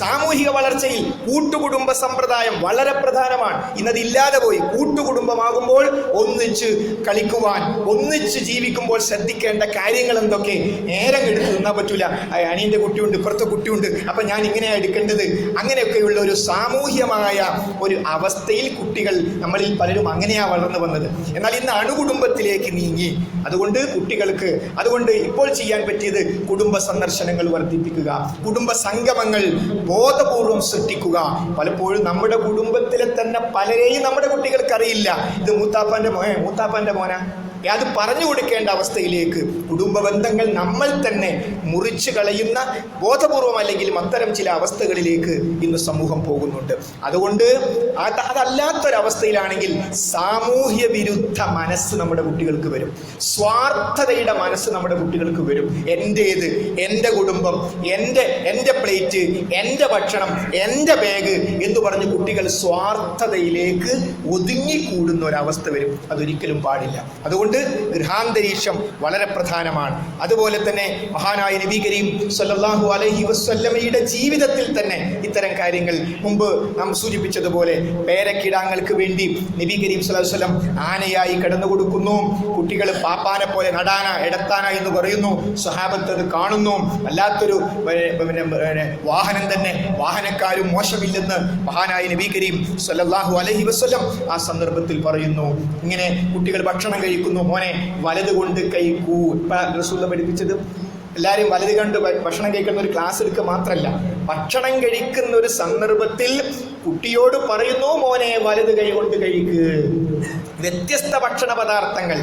സാമൂഹിക വളർച്ചയിൽ കൂട്ടുകുടുംബ സമ്പ്രദായം വളരെ പ്രധാനമാണ്. ഇന്നതില്ലാതെ പോയി. കൂട്ടുകുടുംബമാകുമ്പോൾ ഒന്നിച്ച് കളിക്കുവാൻ, ഒന്നിച്ച് ജീവിക്കുമ്പോൾ ശ്രദ്ധിക്കേണ്ട കാര്യങ്ങൾ എന്തൊക്കെ? നേരം എടുത്ത് നിന്നാൽ പറ്റൂല, അനിയൻ്റെ കുട്ടിയുണ്ട്, ഇപ്പുറത്തെ കുട്ടിയുണ്ട്, അപ്പം ഞാൻ ഇങ്ങനെയാണ് എടുക്കേണ്ടത്. അങ്ങനെയൊക്കെയുള്ള ഒരു സാമൂഹ്യമായ ഒരു അവസ്ഥയിൽ കുട്ടികൾ, നമ്മളിൽ പലരും അങ്ങനെയാണ് വളർന്നു വന്നത്. എന്നാൽ ഇന്ന് അണുകുടുംബത്തിലേക്ക് നീങ്ങി. അതുകൊണ്ട് ഇപ്പോൾ ചെയ്യാൻ പറ്റിയത് കുടുംബ സന്ദർശനങ്ങൾ വർദ്ധിപ്പിക്കുക, കുടുംബ സംഗമങ്ങൾ ബോധപൂർവം സൃഷ്ടിക്കുക. പലപ്പോഴും നമ്മുടെ കുടുംബത്തിലെ തന്നെ പലരെയും നമ്മുടെ കുട്ടികൾക്ക് അറിയില്ല. ഇത് മൂത്താപ്പാന്റെ മോനാ, അത് പറഞ്ഞു കൊടുക്കേണ്ട അവസ്ഥയിലേക്ക് കുടുംബ ബന്ധങ്ങൾ നമ്മൾ തന്നെ മുറിച്ചു കളയുന്ന, ബോധപൂർവം അല്ലെങ്കിൽ അത്തരം ചില അവസ്ഥകളിലേക്ക് ഇന്ന് സമൂഹം പോകുന്നുണ്ട്. അതുകൊണ്ട് അതല്ലാത്തൊരവസ്ഥയിലാണെങ്കിൽ സാമൂഹ്യ വിരുദ്ധ മനസ്സ് നമ്മുടെ കുട്ടികൾക്ക് വരും, സ്വാർത്ഥതയുടെ മനസ്സ് നമ്മുടെ കുട്ടികൾക്ക് വരും. എൻ്റേത്, എൻ്റെ കുടുംബം, എൻ്റെ പ്ലേറ്റ്, എൻ്റെ ഭക്ഷണം, എൻ്റെ ബാഗ് എന്ന് പറഞ്ഞ് കുട്ടികൾ സ്വാർത്ഥതയിലേക്ക് ഒതുങ്ങിക്കൂടുന്ന ഒരവസ്ഥ വരും. അതൊരിക്കലും പാടില്ല. അതുകൊണ്ട് ഗൃഹാന്തരീക്ഷം വളരെ പ്രധാനമാണ്. അതുപോലെ തന്നെ മഹാനായ നബി കരീം സല്ലല്ലാഹു അലൈഹി വസല്ലമയുടെ ജീവിതത്തിൽ തന്നെ ഇത്തരം കാര്യങ്ങൾ മുമ്പ് നാം സൂചിപ്പിച്ചതുപോലെ പേരക്കിടാങ്ങൾക്ക് വേണ്ടി നബി കരീം സല്ലല്ലാഹു അലൈഹി വസല്ലം ആനയായി കടന്നു കൊടുക്കുന്നു. കുട്ടികൾ പാപ്പാനെ പോലെ നടാന എടത്താന എന്ന് പറയുന്നു. സ്വഹാബത്ത് അത് കാണുന്നു. വല്ലാത്തൊരു വാഹനം തന്നെ, വാഹനക്കാരും മോശമില്ലെന്ന് മഹാനായ നബി കരീം സല്ലല്ലാഹു അലൈഹി വസല്ലം ആ സന്ദർഭത്തിൽ പറയുന്നു. ഇങ്ങനെ കുട്ടികൾ ഭക്ഷണം കഴിക്കുന്നു, മോനെ വലത് കൊണ്ട് കഴിക്കൂ. റസൂൽ പഠിപ്പിച്ചത് എല്ലാവരും വലത് കണ്ട് ഭക്ഷണം കഴിക്കുന്ന ഒരു ക്ലാസ് എടുക്കുക മാത്രമല്ല, ഭക്ഷണം കഴിക്കുന്ന ഒരു സന്ദർഭത്തിൽ കുട്ടിയോട് പറയുന്നു, മോനെ വലത് കൈ കൊണ്ട് കഴിക്ക്. വ്യത്യസ്ത ഭക്ഷണ പദാർത്ഥങ്ങൾ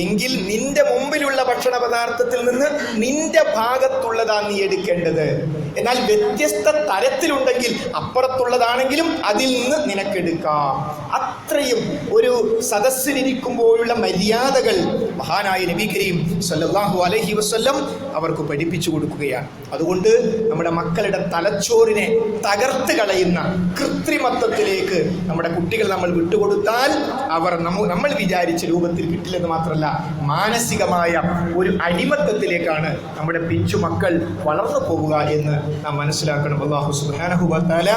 എങ്കിൽ നിന്റെ മുമ്പിലുള്ള ഭക്ഷണ പദാർത്ഥത്തിൽ നിന്ന് നിന്റെ ഭാഗത്തുള്ളതാണ് നീ എടുക്കേണ്ടത്. എന്നാൽ വ്യത്യസ്ത തരത്തിലുണ്ടെങ്കിൽ അപ്പുറത്തുള്ളതാണെങ്കിലും അതിൽ നിന്ന് നിനക്കെടുക്കാം. അത്രയും ഒരു സദസ്സിലിരിക്കുമ്പോഴുള്ള മര്യാദകൾ മഹാനായ നബി കരീം സല്ലല്ലാഹു അലൈഹി വസല്ലം അവർക്ക് പഠിപ്പിച്ചു കൊടുക്കുകയാണ്. അതുകൊണ്ട് നമ്മുടെ മക്കളുടെ തലച്ചോറിനെ തകർത്ത് കളയുന്ന കൃത്രിമത്വത്തിലേക്ക് നമ്മുടെ കുട്ടികൾ നമ്മൾ വിട്ടുകൊടുത്താൽ അവർ നമ്മൾ വിചാരിച്ച രൂപത്തിൽ കിട്ടില്ലെന്ന് മാത്രമല്ല, മാനസികമായ ഒരു അടിമത്തത്തിലേക്കാണ് നമ്മുടെ പിഞ്ചു മക്കൾ വളർന്നു പോവുക എന്ന് നാം മനസ്സിലാക്കണം. അല്ലാഹു സുബ്ഹാനഹു വ തആല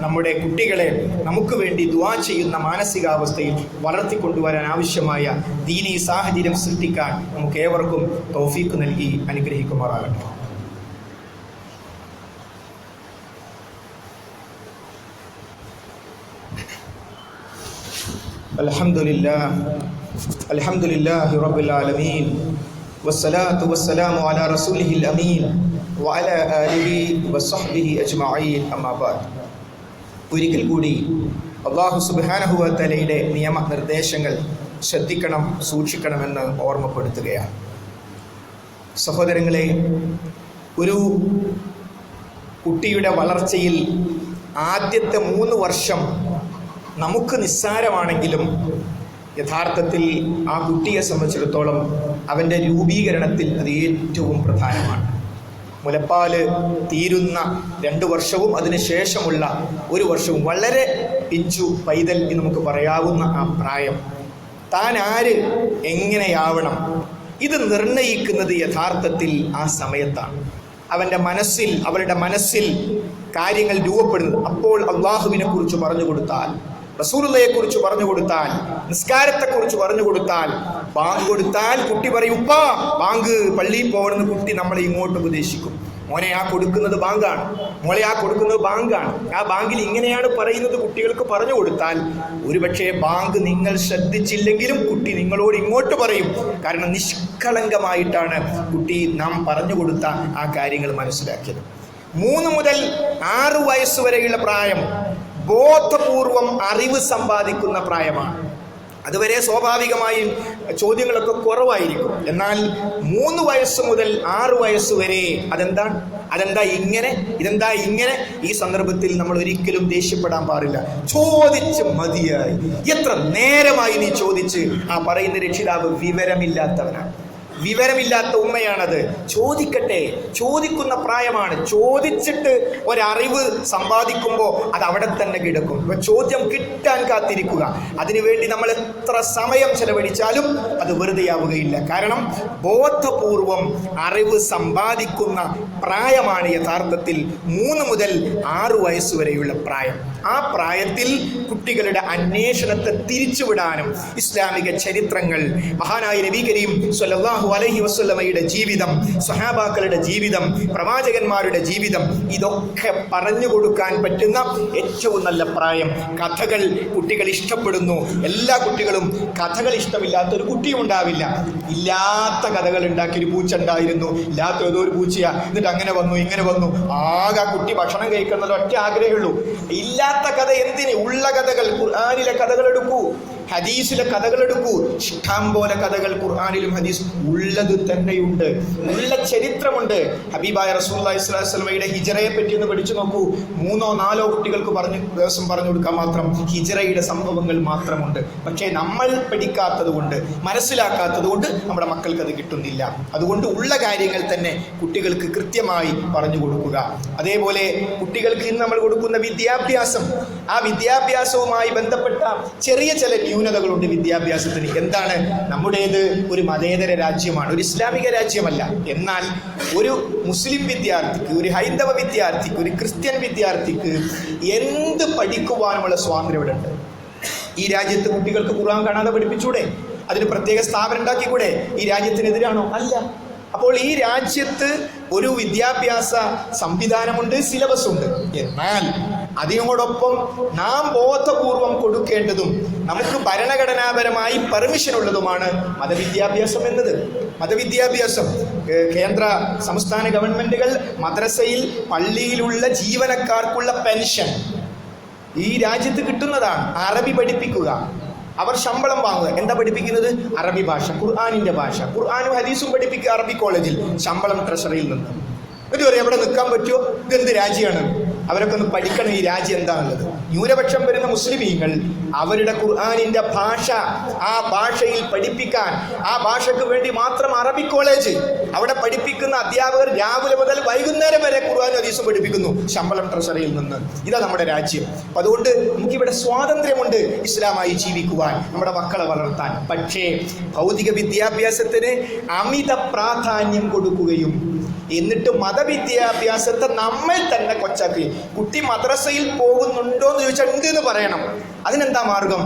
നമ്മുടെ കുട്ടികളെ നമുക്ക് വേണ്ടി ദുആ ചെയ്യുന്ന മാനസികാവസ്ഥയിൽ വളർത്തിക്കൊണ്ടുവരാൻ ആവശ്യമായ ദീനീ സാഹചര്യം സൃഷ്ടിക്കാൻ നമുക്ക് ഏവർക്കും തൗഫീഖ് നൽകി അനുഗ്രഹിക്കുമാറാകട്ടെ. അൽഹംദുലില്ലാഹി റബ്ബിൽ ആലമീൻ വസ്സലാത്തു വസ്സലാമു അലാ റസൂലിഹിൽ അമീൻ വഅലാ ആലിഹി വസ്സഹ്ബിഹി അജ്മഈൻ. അമ്മാ ബഅദ്. ഒരിക്കൽ കൂടി അല്ലാഹു സുബ്ഹാനഹു വ തആലയുടെ നിയമനിർദ്ദേശങ്ങൾ ശ്രദ്ധിക്കണം, സൂക്ഷിക്കണമെന്ന് ഓർമ്മപ്പെടുത്തുകയാണ്. സഹോദരങ്ങളെ, ഒരു കുട്ടിയുടെ വളർച്ചയിൽ ആദ്യത്തെ 3 വർഷം നമുക്ക് നിസ്സാരമാണെങ്കിലും യഥാർത്ഥത്തിൽ ആ കുട്ടിയെ സംബന്ധിച്ചിടത്തോളം അവൻ്റെ രൂപീകരണത്തിൽ അത് ഏറ്റവും പ്രധാനമാണ്. മുലപ്പാല് തീരുന്ന 2 വർഷവും അതിനുശേഷമുള്ള 1 വർഷവും വളരെ പിഞ്ചു പൈതൽ എന്ന് നമുക്ക് പറയാവുന്ന ആ പ്രായം, താൻ ആര്, എങ്ങനെയാവണം, ഇത് നിർണയിക്കുന്നത് യഥാർത്ഥത്തിൽ ആ സമയത്താണ്. അവൻ്റെ മനസ്സിൽ, അവരുടെ മനസ്സിൽ കാര്യങ്ങൾ രൂപപ്പെടുന്നത്. അപ്പോൾ അള്ളാഹുവിനെ കുറിച്ച് പറഞ്ഞു കൊടുത്താൽ, റസൂലുള്ളയെ കുറിച്ച് പറഞ്ഞു കൊടുത്താൽ, നിസ്കാരത്തെക്കുറിച്ച് പറഞ്ഞു കൊടുത്താൽ, ബാങ്ക് കൊടുത്താൽ കുട്ടി പറയും ഉപ്പാ ബാങ്ക്, പള്ളിയിൽ പോകണമെന്ന് കുട്ടി നമ്മളെ ഇങ്ങോട്ട് ഉപദേശിക്കും. മോനെ ആ കൊടുക്കുന്നത് ബാങ്കാണ്, മോളെ ആ കൊടുക്കുന്നത് ബാങ്കാണ്, ആ ബാങ്കിൽ ഇങ്ങനെയാണ് പറയുന്നത് കുട്ടികൾക്ക് പറഞ്ഞു കൊടുത്താൽ ഒരുപക്ഷെ ബാങ്ക് നിങ്ങൾ ശ്രദ്ധിച്ചില്ലെങ്കിലും കുട്ടി നിങ്ങളോട് ഇങ്ങോട്ട് പറയും. കാരണം നിഷ്കളങ്കമായിട്ടാണ് കുട്ടി നാം പറഞ്ഞു കൊടുത്ത ആ കാര്യങ്ങൾ മനസ്സിലാക്കിയത്. 3 മുതൽ 6 വയസ്സ് വരെയുള്ള പ്രായം ബോധപൂർവം അറിവ് സമ്പാദിക്കുന്ന പ്രായമാണ്. അതുവരെ സ്വാഭാവികമായും ചോദ്യങ്ങളൊക്കെ കുറവായിരിക്കും. എന്നാൽ 3 വയസ്സ് മുതൽ 6 വയസ്സ് വരെ അതെന്താ ഇങ്ങനെ, ഇതെന്താ ഇങ്ങനെ, ഈ സന്ദർഭത്തിൽ നമ്മൾ ഒരിക്കലും ദേഷ്യപ്പെടാൻ പാടില്ല. ചോദിച്ച് മതിയായി. എത്ര നേരമായി നീ ചോദിച്ച്? ആ പറയുന്ന രക്ഷിതാവ് വിവരമില്ലാത്ത ഉമ്മയാണത്. ചോദിക്കട്ടെ, ചോദിക്കുന്ന പ്രായമാണ്. ചോദിച്ചിട്ട് ഒരറിവ് സമ്പാദിക്കുമ്പോൾ അത് അവിടെ തന്നെ കിടക്കും. ഇപ്പൊ ചോദ്യം കിട്ടാൻ കാത്തിരിക്കുക, അതിനുവേണ്ടി നമ്മൾ എത്ര സമയം ചെലവഴിച്ചാലും അത് വെറുതെയാവുകയില്ല. കാരണം ബോധപൂർവം അറിവ് സമ്പാദിക്കുന്ന പ്രായമാണ് യഥാർത്ഥത്തിൽ 3 മുതൽ 6 വയസ്സ് വരെയുള്ള പ്രായം. ആ പ്രായത്തിൽ കുട്ടികളുടെ അന്വേഷണത്തെ തിരിച്ചുവിടാനും ഇസ്ലാമിക ചരിത്രങ്ങൾ, മഹാനായ നബി കരീം സ്വല്ലല്ലാഹു അലൈഹി വസല്ലമയുടെ ജീവിതം, സഹാബാക്കളുടെ ജീവിതം, പ്രവാചകന്മാരുടെ ജീവിതം, ഇതൊക്കെ പറഞ്ഞു കൊടുക്കാൻ പറ്റുന്ന ഏറ്റവും നല്ല പ്രായം. കഥകൾ കുട്ടികൾ ഇഷ്ടപ്പെടുന്നു. എല്ലാ കുട്ടികളും കഥകൾ ഇഷ്ടമില്ലാത്തൊരു കുട്ടിയും ഉണ്ടാവില്ല. ഇല്ലാത്ത കഥകൾ ഉണ്ടാക്കിയൊരു പൂച്ച ഉണ്ടായിരുന്നു, ഇല്ലാത്ത ഏതോ ഒരു പൂച്ചയാ, എന്നിട്ട് അങ്ങനെ വന്നു ഇങ്ങനെ വന്നു. ആകെ കുട്ടി ഭക്ഷണം കഴിക്കുന്നത് ഒറ്റ ആഗ്രഹമുള്ളൂ. ഇല്ലാത്ത കഥ എന്തിന്? ഉള്ള കഥകൾ, ഖുർആനിലെ കഥകൾ എടുക്കൂ, ഹദീസിലെ കഥകൾ എടുക്കൂ. ഇഷ്ടം പോലെ കഥകൾ ഖുർആനിലും ഹദീസും ഉള്ളത് തന്നെയുണ്ട്. ഉള്ള ചരിത്രമുണ്ട്. ഹബീബായ റസൂലുള്ളാഹി സ്വല്ലല്ലാഹു അലൈഹി വസല്ലമയുടെ ഹിജ്റയെ പറ്റി ഒന്ന് പഠിച്ചു നോക്കൂ. 3-4 കുട്ടികൾക്ക് ദിവസം പറഞ്ഞു കൊടുക്കാൻ മാത്രം ഹിജ്റയുടെ സംഭവങ്ങൾ മാത്രമുണ്ട്. പക്ഷേ നമ്മൾ പഠിക്കാത്തത് കൊണ്ട്, മനസ്സിലാക്കാത്തത് കൊണ്ട് നമ്മുടെ മക്കൾക്ക് അത് കിട്ടുന്നില്ല. അതുകൊണ്ട് ഉള്ള കാര്യങ്ങൾ തന്നെ കുട്ടികൾക്ക് കൃത്യമായി പറഞ്ഞു കൊടുക്കുക. അതേപോലെ കുട്ടികൾക്ക് ഇന്ന് നമ്മൾ കൊടുക്കുന്ന വിദ്യാഭ്യാസം, ആ വിദ്യാഭ്യാസവുമായി ബന്ധപ്പെട്ട ചെറിയ ചില ന്യൂനതകളുണ്ട് വിദ്യാഭ്യാസത്തിന്. എന്താണ്? നമ്മുടേത് ഒരു മതേതര രാജ്യമാണ്, ഒരു ഇസ്ലാമിക രാജ്യമല്ല. എന്നാൽ ഒരു മുസ്ലിം വിദ്യാർത്ഥിക്ക്, ഒരു ഹൈന്ദവ വിദ്യാർത്ഥിക്ക്, ഒരു ക്രിസ്ത്യൻ വിദ്യാർത്ഥിക്ക് എന്ത് പഠിക്കുവാനുമുള്ള സ്വാതന്ത്ര്യം ഇവിടെ ഉണ്ട്. ഈ രാജ്യത്ത് കുട്ടികൾക്ക് ഖുർആൻ കാണാതെ പഠിപ്പിച്ചൂടെ? അതിന് പ്രത്യേക സ്ഥാപനം ഉണ്ടാക്കിക്കൂടെ? ഈ രാജ്യത്തിനെതിരാണോ? അല്ല. അപ്പോൾ ഈ രാജ്യത്ത് ഒരു വിദ്യാഭ്യാസ സംവിധാനമുണ്ട്, സിലബസ് ഉണ്ട്. എന്നാൽ അതിനോടൊപ്പം നാം ബോധപൂർവം കൊടുക്കേണ്ടതും നമുക്ക് ഭരണഘടനാപരമായി പെർമിഷൻ ഉള്ളതുമാണ് മതവിദ്യാഭ്യാസം എന്നത്. മതവിദ്യാഭ്യാസം കേന്ദ്ര സംസ്ഥാന ഗവൺമെന്റുകൾ മദ്രസയിൽ, പള്ളിയിലുള്ള ജീവനക്കാർക്കുള്ള പെൻഷൻ ഈ രാജ്യത്ത് കിട്ടുന്നതാണ്. അറബി പഠിപ്പിക്കുക, അവർ ശമ്പളം വാങ്ങുക. എന്താ പഠിപ്പിക്കുന്നത്? അറബി ഭാഷ, ഖുർആനിന്റെ ഭാഷ. ഖുർആനും ഹദീസും പഠിപ്പിക്കുക അറബി കോളേജിൽ, ശമ്പളം ട്രഷറിയിൽ നിന്ന്. എന്നിട്ട് പറയും എവിടെ നിൽക്കാൻ പറ്റുമോ, ഇതെന്ത് രാജ്യമാണ്, അവരൊക്കെ ഒന്ന് പഠിക്കണം ഈ രാജ്യം എന്താണുള്ളത്. ന്യൂനപക്ഷം വരുന്ന മുസ്ലിമീങ്ങൾ അവരുടെ ഖുർആനിന്റെ ഭാഷ, ആ ഭാഷയിൽ പഠിപ്പിക്കാൻ, ആ ഭാഷയ്ക്ക് വേണ്ടി മാത്രം അറബിക് കോളേജ്, അവിടെ പഠിപ്പിക്കുന്ന അധ്യാപകർ രാവിലെ മുതൽ വൈകുന്നേരം വരെ ഖുർആൻ ഹദീസും പഠിപ്പിക്കുന്നു, ശമ്പളം ട്രഷറിയിൽ നിന്ന്. ഇതാ നമ്മുടെ രാജ്യം. അപ്പം അതുകൊണ്ട് നമുക്കിവിടെ സ്വാതന്ത്ര്യമുണ്ട് ഇസ്ലാമായി ജീവിക്കുവാൻ, നമ്മുടെ മക്കളെ വളർത്താൻ. പക്ഷേ ഭൗതിക വിദ്യാഭ്യാസത്തിന് അമിത പ്രാധാന്യം കൊടുക്കുകയും എന്നിട്ട് മതവിദ്യാഭ്യാസത്തെ നമ്മൾ തന്നെ കൊച്ചാക്കി. കുട്ടി മദ്രസയിൽ പോകുന്നുണ്ടോ എന്ന് ചോദിച്ചാൽ ഉണ്ട് എന്ന് പറയണം. അതിനെന്താ മാർഗം?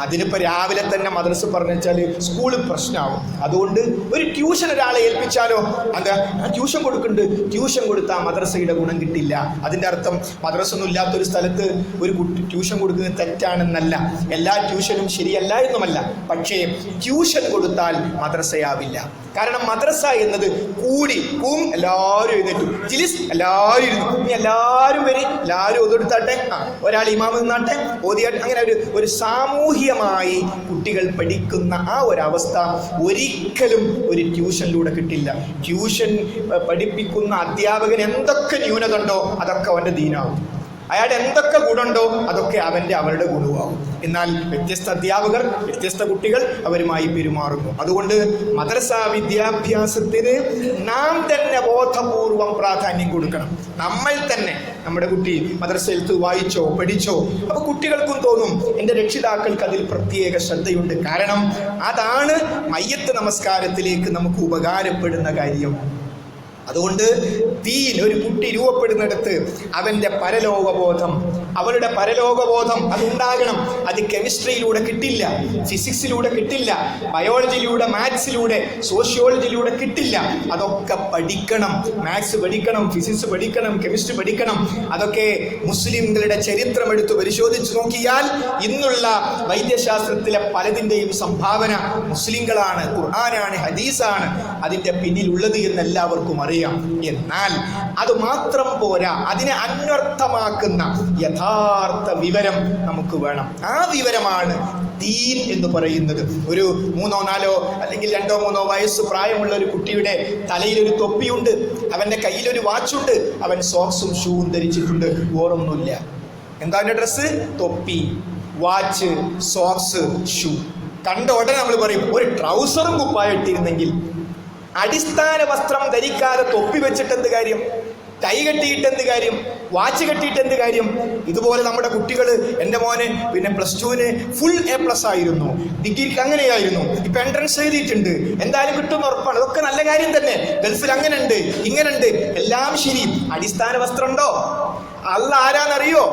അതിനിപ്പോൾ രാവിലെ തന്നെ മദ്രസ പറഞ്ഞാൽ സ്കൂളിൽ പ്രശ്നമാവും. അതുകൊണ്ട് ഒരു ട്യൂഷൻ ഒരാളെ ഏൽപ്പിച്ചാലോ, എന്താ ട്യൂഷൻ കൊടുക്കുന്നുണ്ട്, ട്യൂഷൻ കൊടുത്താൽ മദ്രസയുടെ ഗുണം കിട്ടില്ല. അതിൻ്റെ അർത്ഥം മദ്രസ ഒന്നും ഇല്ലാത്തൊരു സ്ഥലത്ത് ഒരു കുട്ടി ട്യൂഷൻ കൊടുക്കുന്നത് തെറ്റാണെന്നല്ല, എല്ലാ ട്യൂഷനും ശരിയല്ല എന്നുമല്ല. പക്ഷേ ട്യൂഷൻ കൊടുത്താൽ മദ്രസയാവില്ല. കാരണം മദ്രസ എന്നത് കൂടി എല്ലാവരും എഴുന്നേറ്റു, ജിലിസ് എല്ലാവരും ഇരുന്നു, ഇനി എല്ലാവരും വരും, എല്ലാവരും ഒതെടുത്താട്ടെ, ഒരാൾ ഇമാമ് നിന്നാട്ടെ, ഓതിയാട്ടെ, അങ്ങനെ ഒരു സാമൂഹ്യമായി കുട്ടികൾ പഠിക്കുന്ന ആ ഒരവസ്ഥ ഒരിക്കലും ഒരു ട്യൂഷനിലൂടെ കിട്ടില്ല. ട്യൂഷൻ പഠിപ്പിക്കുന്ന അധ്യാപകൻ എന്തൊക്കെ ന്യൂനത ഉണ്ടോ അതൊക്കെ അവൻ്റെ ദീനാവും. അയാളുടെ എന്തൊക്കെ ഗുണമുണ്ടോ അതൊക്കെ അവരുടെ ഗുണമാവും. എന്നാൽ വ്യത്യസ്ത അധ്യാപകർ, വ്യത്യസ്ത കുട്ടികൾ അവരുമായി പെരുമാറുന്നു. അതുകൊണ്ട് മദ്രസ വിദ്യാഭ്യാസത്തിന് നാം തന്നെ ബോധപൂർവം പ്രാധാന്യം കൊടുക്കണം. നമ്മൾ തന്നെ നമ്മുടെ കുട്ടി മദ്രസയിൽ വായിച്ചോ പഠിച്ചോ, അപ്പൊ കുട്ടികൾക്കും തോന്നും എൻ്റെ രക്ഷിതാക്കൾക്ക് അതിൽ പ്രത്യേക ശ്രദ്ധയുണ്ട്. കാരണം അതാണ് മയ്യത്ത് നമസ്കാരത്തിലേക്ക് നമുക്ക് ഉപകാരപ്പെടുന്ന കാര്യം. അതുകൊണ്ട് ദീൻ ഒരു കുട്ടി രൂപപ്പെടുന്നിടത്ത് അവൻ്റെ പരലോകബോധം, അവളുടെ പരലോകബോധം അതുണ്ടാകണം. അത് കെമിസ്ട്രിയിലൂടെ കിട്ടില്ല, ഫിസിക്സിലൂടെ കിട്ടില്ല, ബയോളജിയിലൂടെ, മാത്സിലൂടെ, സോഷ്യോളജിയിലൂടെ കിട്ടില്ല. അതൊക്കെ പഠിക്കണം. മാത്സ് പഠിക്കണം, ഫിസിക്സ് പഠിക്കണം, കെമിസ്ട്രി പഠിക്കണം. അതൊക്കെ മുസ്ലിംകളുടെ ചരിത്രം എടുത്ത് പരിശോധിച്ച് നോക്കിയാൽ ഇന്നുള്ള വൈദ്യശാസ്ത്രത്തിലെ പലതിൻ്റെയും സംഭാവന മുസ്ലിങ്ങളാണ്, ഖുർആനാണ്, ഹദീസാണ് അതിൻ്റെ പിന്നിലുള്ളത് എന്ന് എല്ലാവർക്കും അറിയാം. എന്നാൽ അത് മാത്രം പോരാ, അതിനെ അന്വർത്ഥമാക്കുന്ന യഥാർത്ഥ വിവരം നമുക്ക് വേണം. ആ വിവരമാണ് ദീൻ എന്ന് പറയുന്നത്. ഒരു 3, 4 അല്ലെങ്കിൽ 2, 3 വയസ്സ് പ്രായമുള്ള ഒരു കുട്ടിയുടെ തലയിലൊരു തൊപ്പിയുണ്ട്, അവൻ്റെ കയ്യിലൊരു വാച്ചുണ്ട്, അവൻ സോക്സും ഷൂവും ധരിച്ചിട്ടുണ്ട്, വേറൊന്നുമില്ല. എന്താ അവൻ്റെ ഡ്രസ്സ്? തൊപ്പി, വാച്ച്, സോക്സ്, ഷൂ. കണ്ട ഉടനെ നമ്മൾ പറയും ഒരു ട്രൗസറും കുപ്പായം ഇട്ടിരുന്നെങ്കിൽ. അടിസ്ഥാന വസ്ത്രം ധരിക്കാതെ തൊപ്പി വെച്ചിട്ട് എന്ത് കാര്യം? ടൈ കെട്ടിയിട്ട് എന്ത് കാര്യം? വാച്ച് കെട്ടിയിട്ട് എന്ത് കാര്യം? ഇതുപോലെ നമ്മുടെ കുട്ടികൾ, എൻ്റെ മോന് പിന്നെ +2 ഫുൾ A+ ആയിരുന്നു, ഡിഗ്രിക്ക് അങ്ങനെയായിരുന്നു, ഇപ്പം എൻട്രൻസ് എഴുതിയിട്ടുണ്ട്, എന്തായാലും കിട്ടുമെന്ന് ഉറപ്പാണ്. അതൊക്കെ നല്ല കാര്യം തന്നെ. ഗൾഫിൽ അങ്ങനെ ഉണ്ട്, ഇങ്ങനെ ഉണ്ട്, എല്ലാം ശരി. അടിസ്ഥാന വസ്ത്രം ഉണ്ടോ? അള്ളാഹ് ആരാന്നറിയോ?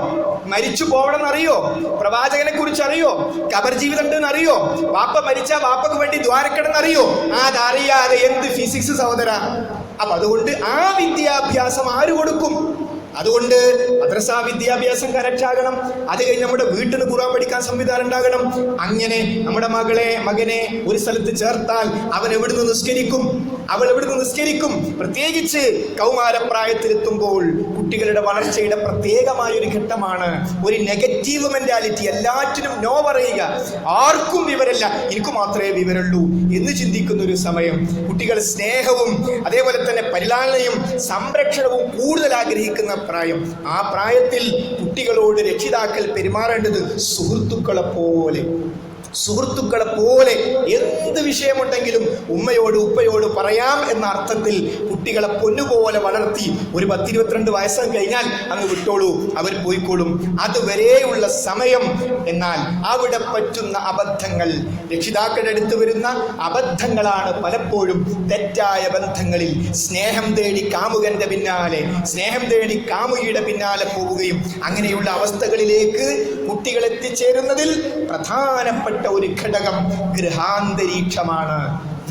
മരിച്ചു പോവണമെന്നറിയോ? പ്രവാചകനെ കുറിച്ച് അറിയോ? ഖബർ ജീവിതം ഉണ്ടെന്ന് അറിയോ? വാപ്പ മരിച്ചാ വാപ്പക്ക് വേണ്ടി ദ്വാരക്കണമെന്നറിയോ? അതറിയാതെ എന്ത് ഫിസിക്സ് സഹോദര? അപ്പൊ അതുകൊണ്ട് ആ വിദ്യാഭ്യാസം ആര് കൊടുക്കും? അതുകൊണ്ട് മദ്രസ വിദ്യാഭ്യാസം കറക്റ്റ് ആകണം. അത് കഴിഞ്ഞ് നമ്മുടെ വീട്ടിൽ നിന്ന് ഖുർആൻ പഠിക്കാൻ സംവിധാനം ഉണ്ടാകണം. അങ്ങനെ നമ്മുടെ മകനെ ഒരു സ്ഥലത്ത് ചേർത്താൽ അവൻ എവിടുന്ന് നിസ്കരിക്കും, അവൾ എവിടുന്ന് നിസ്കരിക്കും? പ്രത്യേകിച്ച് കൗമാരപ്രായത്തിലെത്തുമ്പോൾ കുട്ടികളുടെ വളർച്ചയുടെ പ്രത്യേകമായൊരു ഘട്ടമാണ്. ഒരു നെഗറ്റീവ് മെന്റാലിറ്റി, എല്ലാറ്റിനും നോ പറയുക, ആർക്കും വിവരമില്ല, എനിക്ക് മാത്രമേ വിവരമുള്ളൂ എന്ന് ചിന്തിക്കുന്ന ഒരു സമയം. കുട്ടികൾ സ്നേഹവും അതേപോലെ തന്നെ പരിലാളനയും സംരക്ഷണവും കൂടുതൽ ആഗ്രഹിക്കുന്ന പ്രായം. ആ പ്രായത്തിൽ കുട്ടികളോട് രക്ഷിതാക്കൾ പെരുമാറേണ്ടത് സുഹൃത്തുക്കളെ പോലെ എന്ത് വിഷയമുണ്ടെങ്കിലും ഉമ്മയോട് ഉപ്പയോട് പറയാം എന്ന അർത്ഥത്തിൽ കുട്ടികളെ പൊന്നുപോലെ വളർത്തി ഒരു 10-22 വയസ്സ് കഴിഞ്ഞാൽ അങ്ങ് വിട്ടോളൂ, അവർ പോയിക്കോളും, അതുവരെയുള്ള സമയം. എന്നാൽ അവിടെ പറ്റുന്ന അബദ്ധങ്ങൾ, രക്ഷിതാക്കളുടെ അടുത്ത് വരുന്ന അബദ്ധങ്ങളാണ് പലപ്പോഴും തെറ്റായ ബന്ധങ്ങളിൽ സ്നേഹം തേടി കാമുകന്റെ പിന്നാലെ, സ്നേഹം തേടി കാമുകിയുടെ പിന്നാലെ പോവുകയും അങ്ങനെയുള്ള അവസ്ഥകളിലേക്ക് കുട്ടികൾ എത്തിച്ചേരുന്നതിൽ പ്രധാനപ്പെട്ട ഒരു ഘടകം ഗൃഹാന്തരീക്ഷമാണ്,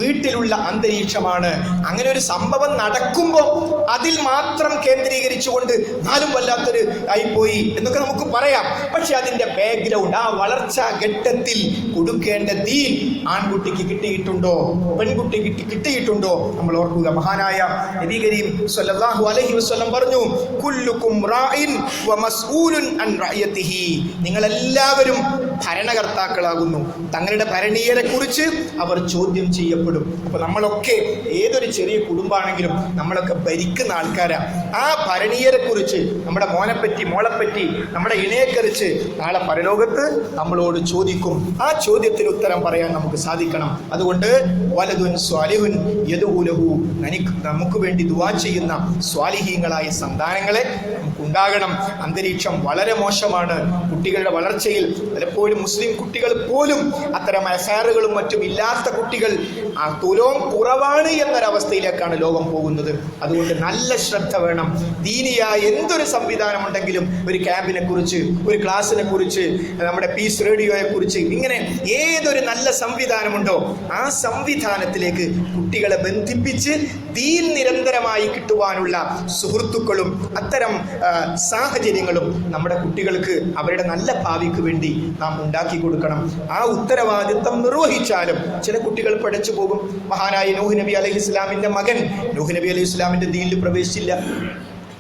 വീട്ടിലുള്ള അന്തരീക്ഷമാണ്. അങ്ങനെ ഒരു സംഭവം നടക്കുമ്പോൾ അതിൽ മാത്രം കേന്ദ്രീകരിച്ചുകൊണ്ട് നാലും വല്ലാത്തൊരു ആയിപ്പോയി എന്നൊക്കെ നമുക്ക് പറയാം. പക്ഷെ അതിൻ്റെ ബാക്ക്ഗ്രൗണ്ട്, ആ വളർച്ചാ ഘട്ടത്തിൽ കൊടുക്കേണ്ട ദീൻ ആൺകുട്ടിക്ക് കിട്ടിയിട്ടുണ്ടോ, പെൺകുട്ടിക്ക് കിട്ടിയിട്ടുണ്ടോ? നമ്മൾ ഓർക്കുക, മഹാനായ നബി കരീം സ്വല്ലല്ലാഹു അലൈഹി വസല്ലം പറഞ്ഞു, കുല്ലുക്കും റാഇൻ വ മസ്ഊലുൻ അൻ റഅയതിഹി. നിങ്ങളെല്ലാവരും ഭരണകർത്താക്കളാകുന്നു, തങ്ങളുടെ ഭരണീയരെ കുറിച്ച് അവർ ചോദ്യം ചെയ്യപ്പെടും. രക്ഷപ്പെടും. അപ്പൊ നമ്മളൊക്കെ ഏതൊരു ചെറിയ കുടുംബമാണെങ്കിലും നമ്മളൊക്കെ ഭരിക്കുന്ന ആൾക്കാരാ. ആ ഭരണീയരെ കുറിച്ച്, നമ്മുടെ മോനെപ്പറ്റി, മോളെപ്പറ്റി, നമ്മുടെ ഇണയെക്കുറിച്ച് നാളെ പരലോകത്ത് നമ്മളോട് ചോദിക്കും. ആ ചോദ്യത്തിന് ഉത്തരം പറയാൻ നമുക്ക് സാധിക്കണം. അതുകൊണ്ട് വലതുൻ സ്വാലിഹുൻ യദഉലഹു, നമുക്ക് വേണ്ടി ദുആ ചെയ്യുന്ന സ്വാലിഹീങ്ങളായ സന്താനങ്ങളെ നമുക്കുണ്ടാകണം. അന്തരീക്ഷം വളരെ മോശമാണ്. കുട്ടികളുടെ വളർച്ചയിൽ പലപ്പോഴും മുസ്ലിം കുട്ടികൾ പോലും അത്തരം അഫയറുകളും മറ്റും ഇല്ലാത്ത കുട്ടികൾ തുലോം കുറവാണ് എന്നൊരവസ്ഥയിലേക്കാണ് ലോകം പോകുന്നത്. അതുകൊണ്ട് നല്ല ശ്രദ്ധ വേണം. ദീനിയായ എന്തൊരു സംവിധാനം ഉണ്ടെങ്കിലും, ഒരു ക്യാമ്പിനെ കുറിച്ച്, ഒരു ക്ലാസ്സിനെ കുറിച്ച്, നമ്മുടെ പീസ് റേഡിയോയെ കുറിച്ച്, ഇങ്ങനെ ഏതൊരു നല്ല സംവിധാനമുണ്ടോ ആ സംവിധാനത്തിലേക്ക് കുട്ടികളെ ബന്ധിപ്പിച്ച് ദീൻ നിരന്തരമായി കിട്ടുവാനുള്ള സുഹൃത്തുക്കളും അത്തരം സാഹചര്യങ്ങളും നമ്മുടെ കുട്ടികൾക്ക് അവരുടെ നല്ല ഭാവിക്ക് വേണ്ടി നാം ഉണ്ടാക്കി കൊടുക്കണം. ആ ഉത്തരവാദിത്വം നിർവഹിച്ചാലും ചില കുട്ടികൾ പഠിച്ചു പോകും. മഹാനായ നൂഹ് നബി അലൈഹി ഇസ്ലാമിന്റെ മകൻ നൂഹ് നബി അലൈഹി ഇസ്ലാമിന്റെ ദീനിൽ പ്രവേശിച്ചില്ല.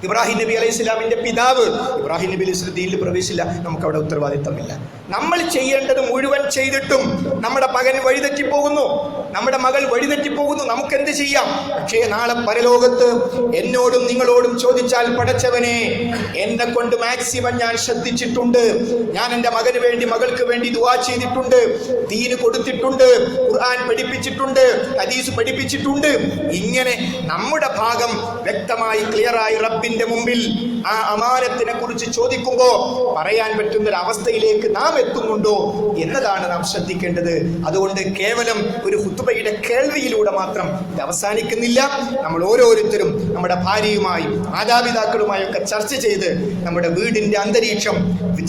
ഇബ്രാഹിം നബി അലൈഹി ഇസ്ലാമിന്റെ പിതാവ് ഇബ്രാഹിം നബി അലൈഹി ഇസ്ലാം ദീനിൽ പ്രവേശിച്ചില്ല. നമുക്കവിടെ ഉത്തരവാദിത്തമില്ല. നമ്മൾ ചെയ്യേണ്ടത് മുഴുവൻ ചെയ്തിട്ടും നമ്മുടെ മകൻ വഴിതെറ്റിപ്പോകുന്നു, നമ്മുടെ മകൾ വഴിതെറ്റിപ്പോകുന്നു. നമുക്കെന്ത് ചെയ്യാം? പക്ഷേ നാളെ പരലോകത്ത് എന്നോടും നിങ്ങളോടും ചോദിച്ചാൽ, പടച്ചവനെ, എന്നെ കൊണ്ട് മാക്സിമം ഞാൻ ശ്രദ്ധിച്ചിട്ടുണ്ട്, ഞാൻ എൻ്റെ മകന് വേണ്ടി, മകൾക്ക് വേണ്ടി ദുആ ചെയ്തിട്ടുണ്ട്, ദീന് കൊടുത്തിട്ടുണ്ട്, ഖുർആൻ പഠിപ്പിച്ചിട്ടുണ്ട്, ഹദീസ് പഠിപ്പിച്ചിട്ടുണ്ട്. ഇങ്ങനെ നമ്മുടെ ഭാഗം വ്യക്തമായി ക്ലിയറായി റബ്ബിന്റെ മുമ്പിൽ ആ അമാനത്തിനെ കുറിച്ച് ചോദിക്കുമ്പോൾ പറയാൻ പറ്റുന്ന ഒരു അവസ്ഥയിലേക്ക് നാം എത്തുന്നുണ്ടോ എന്നതാണ് നാം ശ്രദ്ധിക്കേണ്ടത്. അതുകൊണ്ട് കേവലം ഒരു ഖുതുബയുടെ കേൾവിയിലൂടെ മാത്രം ഇത് അവസാനിക്കുന്നില്ല. നമ്മൾ ഓരോരുത്തരും നമ്മുടെ ഭാര്യയുമായി, മാതാപിതാക്കളുമായി ഒക്കെ ചർച്ച ചെയ്ത് നമ്മുടെ വീടിന്റെ അന്തരീക്ഷം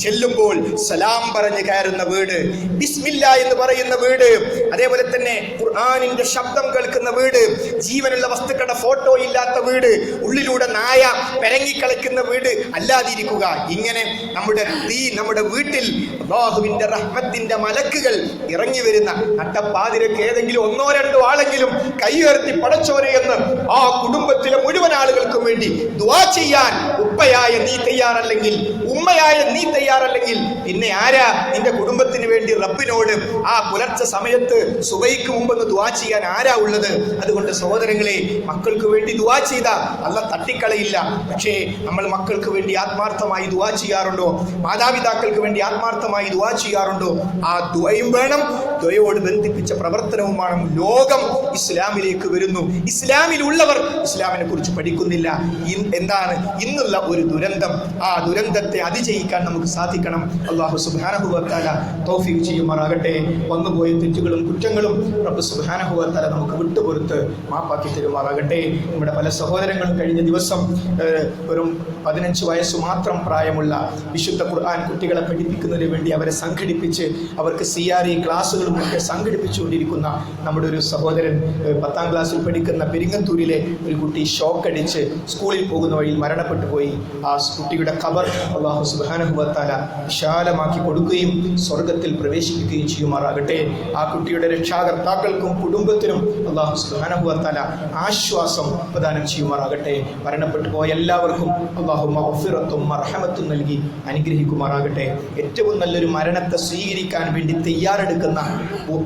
ചെല്ലുമ്പോൾ സലാം പറഞ്ഞ് കയറുന്ന വീട്, ബിസ്മില്ല എന്ന് പറയുന്ന വീട്, അതേപോലെ തന്നെ ഖുർആനിന്റെ ശബ്ദം കേൾക്കുന്ന വീട്, ജീവനുള്ള വസ്തുക്കളുടെ ഫോട്ടോ ഇല്ലാത്ത വീട്, ഉള്ളിലൂടെ നായ പെരങ്ങിക്കളിക്കുന്ന വീട് അല്ലാതിരിക്കുക. ഇങ്ങനെ നമ്മുടെ വീട്ടിൽ അല്ലാഹുവിന്റെ റഹ്മത്തിന്റെ മലക്കുകൾ ഇറങ്ങി വരുന്ന നട്ടപ്പാതിരക്ക് ഏതെങ്കിലും ഒന്നോ രണ്ടോ ആളെങ്കിലും കൈ ഉയർത്തി പടച്ചോനെ എന്ന് ആ കുടുംബത്തിലെ മുഴുവൻ ആളുകൾക്കും വേണ്ടി ദുആ ചെയ്യാൻ ഉപ്പയായ നീ തയ്യാറല്ലെങ്കിൽ, ഉമ്മയായ നീ തയ്യാറല്ലെങ്കിൽ, പിന്നെ ആരാ നിന്റെ കുടുംബത്തിന് വേണ്ടി റബ്ബിനോട് ആ പുലർച്ചെ സമയത്ത് സുബഹിക്ക് മുമ്പൊന്ന് ദുആ ചെയ്യാൻ ആരാ ഉള്ളത്? അതുകൊണ്ട് സഹോദരങ്ങളെ, മക്കൾക്ക് വേണ്ടി ദുആ ചെയ്ത അല്ലാഹ് തട്ടിക്കളയില്ല. പക്ഷേ നമ്മൾ മക്കൾക്ക് വേണ്ടി ആത്മാർത്ഥമായി ദുആ ചെയ്യാറുണ്ടോ? മാതാപിതാക്കൾക്ക് വേണ്ടി ആത്മാർത്ഥമായി ദുആ ചെയ്യാറുണ്ടോ? ആ ദുആയും വേണം, ദുആയോട് ബന്ധിപ്പിച്ച പ്രവർത്തനവുമാണ്. ലോകം ഇസ്ലാമിലേക്ക് വരുന്നു, ഇസ്ലാമിലുള്ളവർ ഇസ്ലാമിനെ കുറിച്ച് പഠിക്കുന്നില്ല. എന്താണ് ഇന്നുള്ള ഒരു ദുരന്തം? ആ ദുരന്തത്തെ അതിജയിക്കാൻ നമുക്ക് സാധിക്കണം. അല്ലാഹു സുബ്ഹാനഹു വ തആല തൗഫീഖ് ചെയ്യുമാറാകട്ടെ. വന്നുപോയ തെറ്റുകളും കുറ്റങ്ങളും റബ്ബ് സുബ്ഹാനഹു വ തആല നമുക്ക് വിട്ടുപുറത്ത് മാപ്പാക്കി തരുമാറാകട്ടെ. നമ്മുടെ പല സഹോദരങ്ങളും കഴിഞ്ഞ ദിവസം വെറും 15 വയസ്സ് മാത്രം പ്രായമുള്ള വിശുദ്ധ ഖുർആൻ കുട്ടികളെ പഠിപ്പിക്കുന്നതിന് വേണ്ടി അവരെ സംഘടിപ്പിച്ച് അവർക്ക് CRE ക്ലാസ്സുകളും ഒക്കെ സംഘടിപ്പിച്ചുകൊണ്ടിരിക്കുന്ന നമ്മുടെ ഒരു സഹോദരൻ, 10ാം ക്ലാസ്സിൽ പഠിക്കുന്ന പെരിങ്ങത്തൂരിലെ ഒരു കുട്ടി ഷോക്കടിച്ച് സ്കൂളിൽ പോകുന്ന വഴിയിൽ മരണപ്പെട്ടു പോയി. ആ കുട്ടിയുടെ ഖബർ അല്ലാഹു സുബ്ഹാനഹു വ തആല വിശാലമാക്കി കൊടുക്കുകയും സ്വർഗത്തിൽ പ്രവേശിപ്പിക്കുകയും ചെയ്യുമാറാകട്ടെ. ആ കുട്ടിയുടെ രക്ഷാകർത്താക്കൾക്കും കുടുംബത്തിനും അല്ലാഹു സുബ്ഹാനഹു വ തആല ആശ്വാസം പ്രദാനം ചെയ്യുമാറാകട്ടെ. മരണപ്പെട്ടു പോയ എല്ലാവർക്കും അല്ലാഹു മഗ്ഫിറത്തും മർഹമത്തും നൽകി അനുഗ്രഹിക്കുമാറാകട്ടെ. ഏറ്റവും നല്ലൊരു മരണത്തെ സ്വീകരിക്കാൻ വേണ്ടി തയ്യാറെടുക്കുന്ന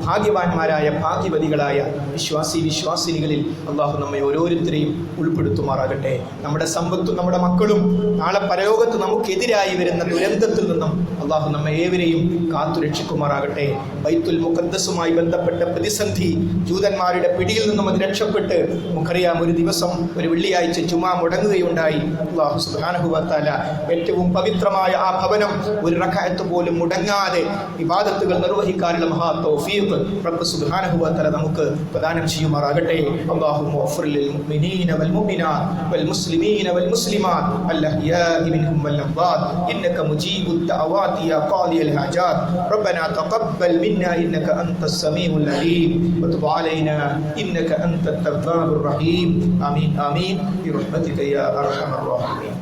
ഭാഗ്യവാന്മാരായ, ഭാഗ്യവതികളായ വിശ്വാസിനികളിൽ അല്ലാഹു നമ്മെ ഓരോരുത്തരെയും ഉൾപ്പെടുത്തുമാറാകട്ടെ. നമ്മുടെ സമ്പത്തും നമ്മുടെ മക്കളും നാളെ പരലോകത്ത് നമുക്കെതിരായി വരുന്ന ദുരന്തത്തിൽ നിന്നും അല്ലാഹു നമ്മെ ഏവരെയും കാത്തു രക്ഷിക്കുമാറാകട്ടെ. ബൈത്തുൽ മുഖദ്ദസുമായി ബന്ധപ്പെട്ട പ്രതിസന്ധി, ജൂതന്മാരുടെ പിടിയിൽ നിന്നും അത് രക്ഷപ്പെട്ട്, നമുക്കറിയാം, ഒരു ദിവസം ഒരു വെള്ളിയാഴ്ച ജുമാ മുടങ്ങുകയുണ്ടായി. അല്ലാഹു സുബ്ഹാനഹു വ തആല ഏറ്റവും പവിത്രമായ ആ ഭവനം ഒരു റക്അത്ത് പോലും മുടങ്ങാതെ ഇബാദത്തുകൾ നിർവഹിക്കാനുള്ള മഹാ തൗഫീഖ് റബ്ബ് സുബ്ഹാനഹു വ തആല നമുക്ക് പ്രദാനം ചെയ്യുമാറാകട്ടെ. അല്ലാഹുമ്മ ഗ്ഫിർ ലിൽ മുഅ്മിനീന വൽ മുഅ്മിനാത്ത് വൽ മുസ്ലിമീന വൽ മുസ്ലിമാത്ത് അൽ അഹ്യാഇ മിൻഹും വൽ അംവാത്ത് ഇന്നക മുജീബുദ് ദഅവാതി യാ ഖാദിയൽ ഹാജാത്ത് റബ്ബനാ തഖബ്ബൽ മിന്നാ ഇന്നക അൻതസ് സമീഉൽ അലീം വതുബ് അലൈനാ ഇന്നക അൻതത് തവ്വാബുർ റഹീം. ആമീൻ ആമീൻ ബിറഹ്മതിക യാ അർഹമർ റഹീമീൻ.